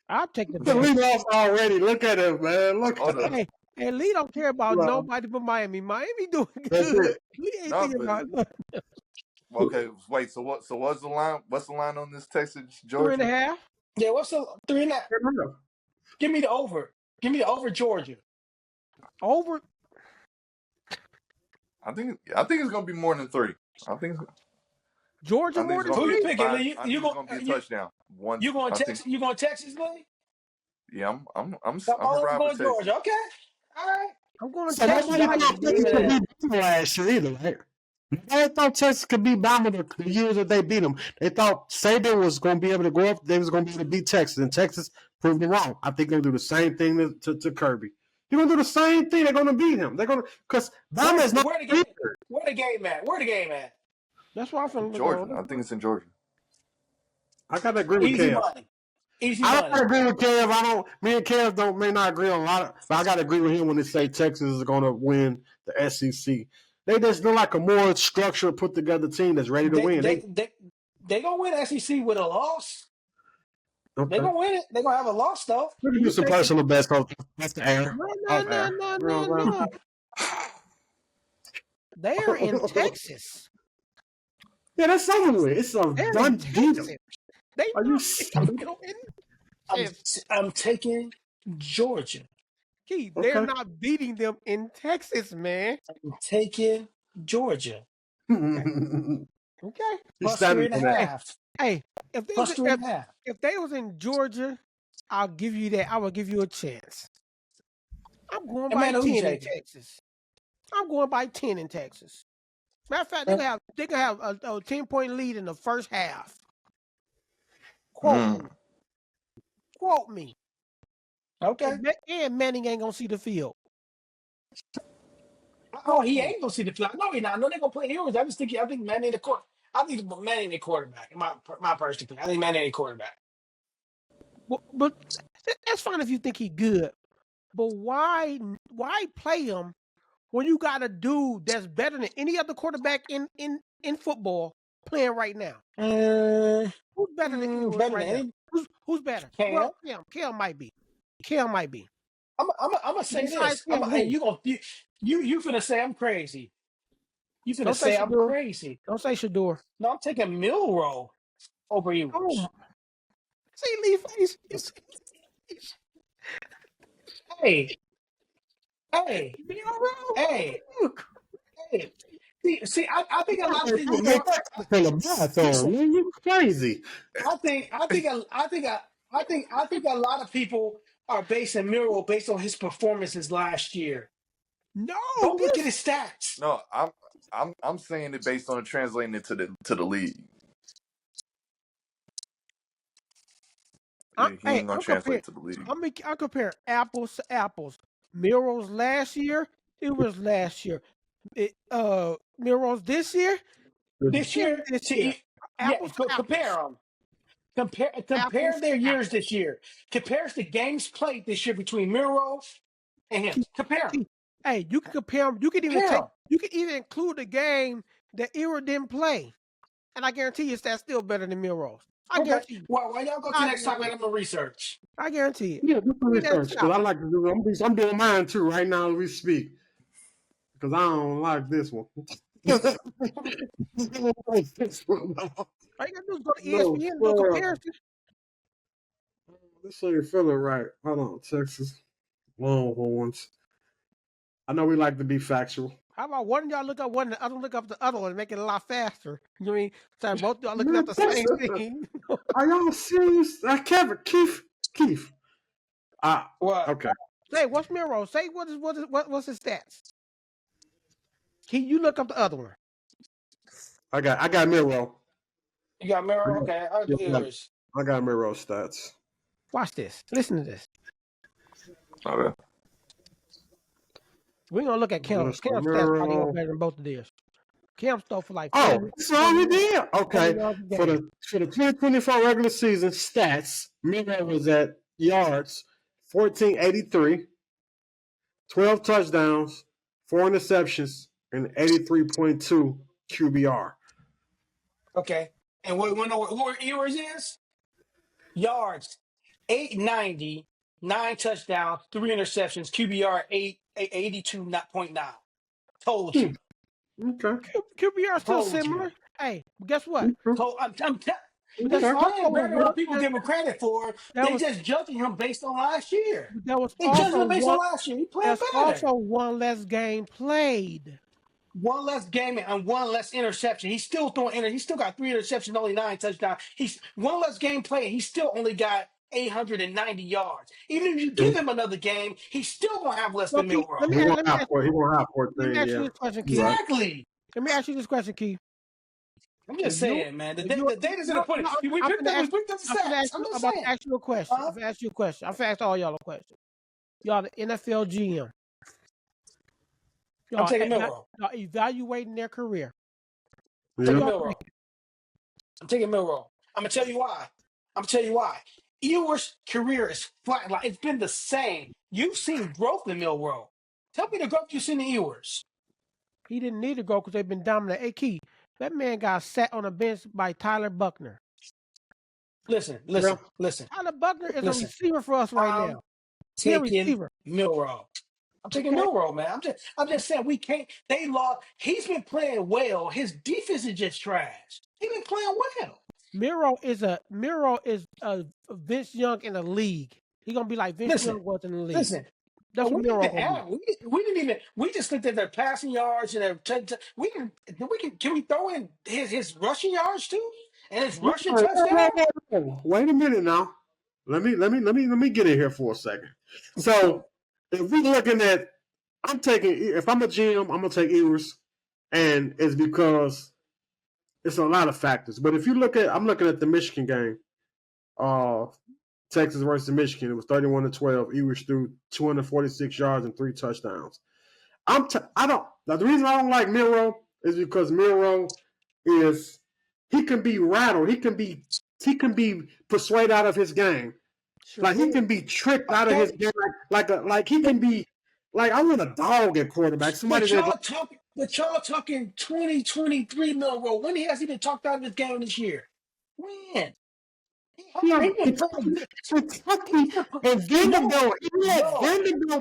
I'll take the bet. The lead off already. Look at him, man. Look at him. Hey, Lee don't care about nobody but Miami. Miami doing good. Lee ain't thinking about nothing. Okay, wait. So what's the line? What's the line on this Texas Georgia? 3.5. Yeah, what's the 3.5? Give me the over. Give me the over Georgia. Over. I think it's gonna be more than 3. I think Georgia more than Who you 3. picking, Lee? I think it's gonna be a touchdown. One. You going I Texas? think. You going Texas, Lee? Yeah, I'm All ride going with Texas. Georgia. Okay, all right. I'm going So Texas. nobody thought Texas could that. beat Bama last year either, right? Nobody thought Texas could beat Bama the years that they beat them. They thought Saban was going to be able to go up. They was going to be able to beat Texas, and Texas proved them wrong. I think they're going to do the same thing to Kirby. They're going to do the same thing. They're going to beat him. They're going to because Bama is not. Where the game at? Where the game at? That's why I'm from Georgia. I think it's in Georgia. I got to agree with Easy Kev. money. Easy I money. don't agree with Kev. Me and Kev may not agree on a lot, but I got to agree with him when they say Texas is going to win the SEC. They just look like a more structured, put together team that's ready to win. They gonna win SEC with a loss. Okay. They gonna win it. They gonna have a loss though. We can do some personal best. That's the air. No. They are in Texas. Yeah, that's over with. It's a done deal. Are you? I'm taking Georgia. They're not beating them in Texas, man. I'm taking Georgia. Okay. Plus 3.5. Hey, if they was in Georgia, I'll give you that. I will give you a chance. I'm going by 10 in Texas. I'm going by 10 in Texas. Matter of fact, they can have a 10-point lead in the first half. Quote me. Okay. And Manning ain't gonna see the field. Oh, he ain't gonna see the field. No, he not. I know they're gonna play heroes. I think Manning the court. I think Manning the quarterback. My personal opinion. I think Manning the quarterback. Well, but that's fine if you think he good. But why play him when you got a dude that's better than any other quarterback in football playing right now? Who's better than him right now? Who's better? Cam. Well, Cam might be. Cam might be. I'm gonna say this. You finna say I'm crazy. You finna say I'm crazy. Don't say Shador. No, I'm taking Milroe over you. Oh. See Lee face. Hey. See, I think a lot of people you crazy. I think a lot of people are basing Milroe based on his performances last year. No, don't look at his stats. No, I'm saying it based on translating it to the league. He ain't gonna translate to the league. I compare apples to apples. Milroe's last year, it was last year. Milroe's this year. Apples to compare them. Compare their years this year. Compares the games played this year between Milroe and him. Compare them. Hey, you can compare them. You can even include the game that Ira didn't play, and I guarantee you that's still better than Milroe's. I guarantee you. Well, why y'all go to the next topic? I'm gonna research. I guarantee it. Yeah, do research. Because I like to do. I'm doing mine too right now as we speak. Because I don't like this one. All you gotta do is go to ESPN and do comparison. This ain't feeling right. Hold on, Texas Longhorns. I know we like to be factual. How about one of y'all look up one, the other look up the other one, and make it a lot faster? You know what I mean? So both of y'all looking up the same thing. Are y'all serious? Keith. What? Okay. Say, what's Milroe? Say what's his stats? You look up the other one. I got Milroe. You got Milroe? Okay. I got Milroe stats. Watch this. Listen to this. Okay. We're gonna look at Cam's stats probably better than both of theirs. Cam's stuff for like that's all he did. Okay. For the 2024 regular season stats, Milroe was at yards 1483, 12 touchdowns, 4 interceptions, and 83.2 QBR. Okay. And we know who Ewers is? Yards 890, 9 touchdowns, 3 interceptions, QBR 82.9. Told you. Okay. QBR still similar. Hey, guess what? So I'm There's he's also playing better than what people one. give him credit for. They just judging him based on last year. There was They judging also him based one. on last year. He playing There's better. also one less game played. One less game and one less interception. He's still throwing. He still got 3 interceptions, only 9 touchdowns. He's one less game played. He still only got 890 yards. Even if you give him another game, he's still gonna have less than Okay, Milrow. let me ask you this question, Keith. Exactly. Let me ask you this question, Keith. I'm just saying, man. The data's in the pudding. We I'm picked up the stats. I'm just saying. to ask you a question. I'm gonna ask you a question. I'm gonna ask all y'all a question. Y'all, the NFL GM. I'm taking Milrow. Y'all evaluating their career. I'm taking Milrow. I'm gonna tell you why. Ewer's career is flat. Like it's been the same. You've seen growth in Milrow. Tell me the growth you've seen in Ewers. He didn't need to go because they've been dominant. Hey, Keith, that man got sat on a bench by Tyler Buckner. Listen. Tyler Buckner is a receiver for us right now. Taking Milrow. I'm taking Milrow, man. I'm just saying we can't. They lost. He's been playing well. His defense is just trash. He's been playing well. Milrow is a Vince Young in the league. He's gonna be like Vince Young was in the league. Listen, that's what Milrow. We just looked at their passing yards and their. Can we throw in his rushing yards too and his rushing touchdown? Wait a minute now. Let me get in here for a second. So if we're looking at, if I'm a GM, I'm gonna take Ewers, and it's because it's a lot of factors. But if you I'm looking at the Michigan game, Texas versus Michigan. It was 31-12. Ewers threw 246 yards and 3 touchdowns. Now the reason I don't like Milrow is because Milrow he can be rattled. He can be persuaded out of his game. Sure. Like he can be tricked out of his game. Like he can be like I want a dog at quarterback. But y'all talking 2023 Milrow. When has he been talked out of his game this year? When? Vanderbilt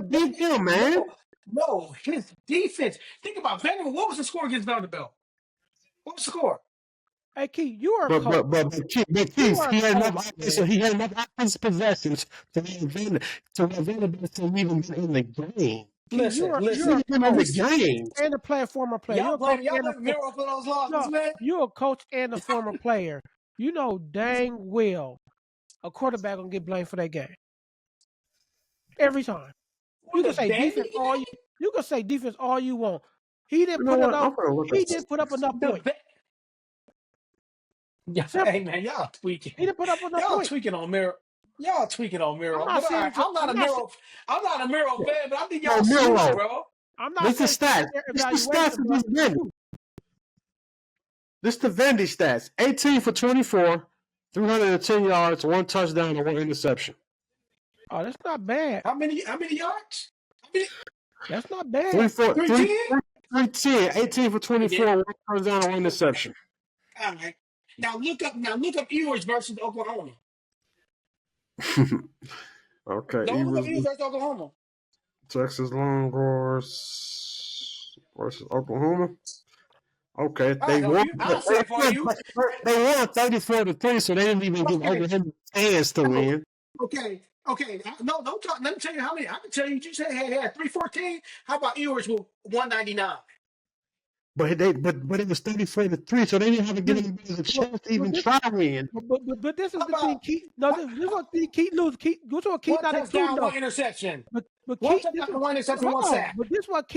beat him, man. No, his defense. Think about Vanderbilt. What was the score against Vanderbilt? What was the score? Hey, Keith, you are coach. But Keith, he had enough offensive possessions to Vanderbilt to even be in the game. Listen. And a former player. Y'all blame Milrow for those losses, man. You're a coach and a former player. You know dang well a quarterback gonna get blamed for that game. Every time. You can say defense all you want. He didn't put up enough points. Yeah, hey man, y'all tweaking. He didn't put up enough points. Tweaking on Milrow. Y'all tweaking on Milrow. I'm not a Milrow fan, but I think y'all tweaking, bro. I'm not saying This is the Vandy stats. 18 for 24, 310 yards, 1 touchdown, and 1 interception. Oh, that's not bad. How many yards? That's not bad. 310, 18 for 24, 1 touchdown, and 1 interception. All right. Now look up Ewers versus Oklahoma. Okay. Don't look up Ewers versus Oklahoma. Texas Longhorns versus Oklahoma. Okay, they won. They won 34-3, so they didn't even give Oklahoma a chance to win. Okay. No, don't talk. Let me tell you how many. I can tell you. You said hey, 314. How about Ewers with 199? But it was 34-3, so they didn't have to give him a chance to even try to win. But this is the thing, Keith. No, this is what Keith lose. Keith not including one interception. But one touchdown, 1 interception, 1 sack. But this what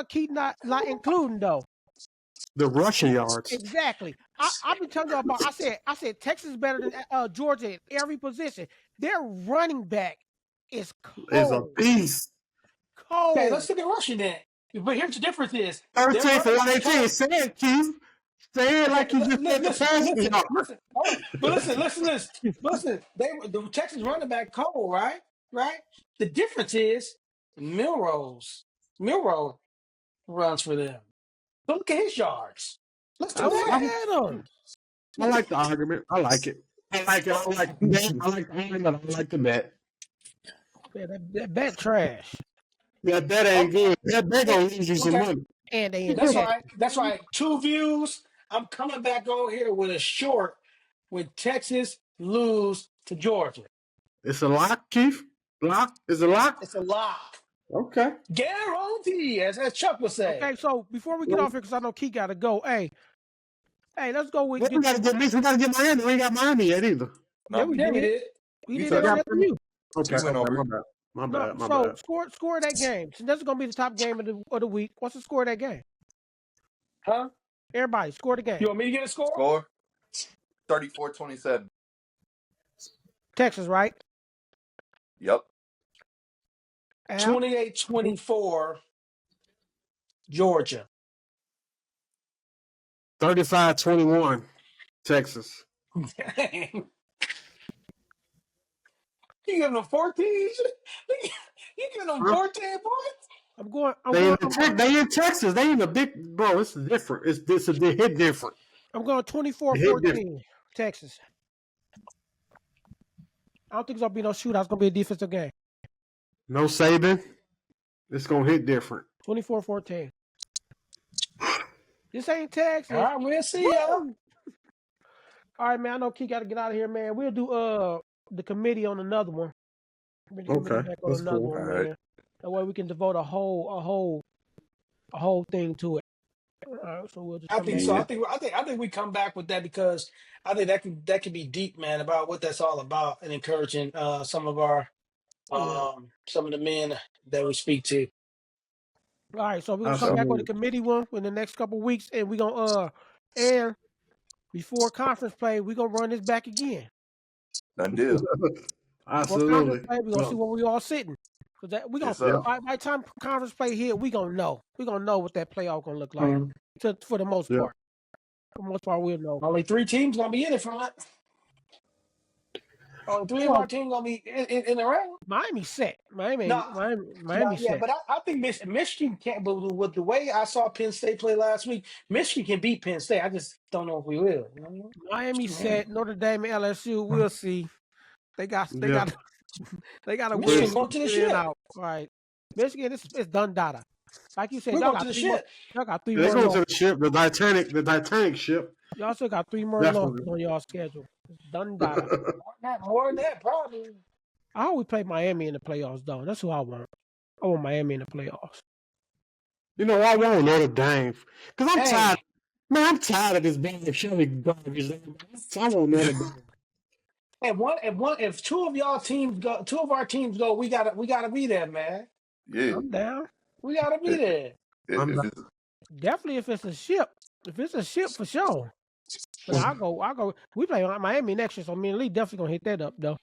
Keith not including though. The rushing yards. Exactly. I've been telling you about. I said Texas is better than Georgia in every position. Their running back is cold. Is a beast. Cold. Okay, let's look at rushing then. But here's the difference is 13 for 118. Say it, Keith. Say it like you just said the passing. Listen. The Texas running back cold, right? Right. The difference is Milrow runs for them. But look at his yards. Let's do that. I like the argument. I like it. I like the bet. Yeah, that bet trash. Yeah, that ain't good. That gonna lose you some money. And they That's right. TuVues. I'm coming back on here with a short when Texas lose to Georgia. It's a lock, Keith. Lock is a lock. It's a lock. Okay. Guarantee, as Chuck would say. Okay, so before we get off here, because I know Key got to go. Hey, let's go with. We gotta get Miami. We ain't got Miami yet either. Yeah, we did. We did that after you. Okay, went over. My bad. So score that game. So that's gonna be the top game of the week. What's the score of that game? Huh? Everybody, score the game. You want me to get a score? Score 34-27. Texas, right? Yep. 28-24, Georgia. 35-21, Texas. Dang. You giving them 14? You giving them 14 points? They in Texas. They in a big bro. It's different. It's a hit different. I'm going 24-14, Texas. I don't think it's gonna be no shootout. It's gonna be a defensive game. No Saban. It's gonna hit different. 24-14. This ain't Texas. All right, we'll see y'all. All right, man. I know Key got to get out of here, man. We'll do the committee on another one. Okay, that's cool. One, man. That way we can devote a whole thing to it. All right, so we'll just. I think so. I think we come back with that because I think that could be deep, man, about what that's all about and encouraging some of our some of the men that we speak to. All right, so we're gonna come back on the committee one in the next couple of weeks, and we're gonna and before conference play, we're gonna run this back again. Done deal. Absolutely. We're gonna see where we all sitting. Cause that we gonna by the time conference play here, we gonna know. We gonna know what that playoff gonna look like. For the most part. For the most part, we'll know. Only 3 teams gonna be in it front. Only 3 of our teams gonna be in the round. Miami set. Miami set. Yeah, but I think Michigan can't. But with the way I saw Penn State play last week, Michigan can beat Penn State. I just don't know if we will. You know? Miami set. Notre Dame and LSU. We'll see. They got to Michigan going to the ship. Out. Right. Michigan it's done data. Like you said, y'all got 3 more. They're going to the ship, the Titanic ship. Y'all still got 3 more losses on y'all schedule. It's done data. More than that, probably. I hope we play Miami in the playoffs, though. That's who I want. I want Miami in the playoffs. You know, I want Notre Dame because I'm tired. Man, I'm tired of this being Chevy garbage. I want Notre Dame. If 2 of y'all teams go, 2 of our teams go, we gotta be there, man. Yeah, I'm down. We gotta be there. Definitely, if it's a ship. If it's a ship, for sure. But I'll go. We play Miami next year, so me and Lee definitely gonna hit that up, though.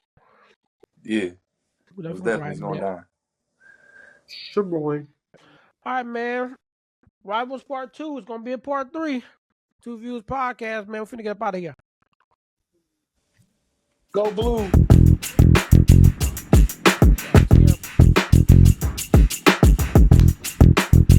Yeah, it's definitely going down. Sure, boy. All right, man. Rivals Part 2 is gonna be a Part 3. TuVues podcast, man. We're finna get up out of here. Go Blue.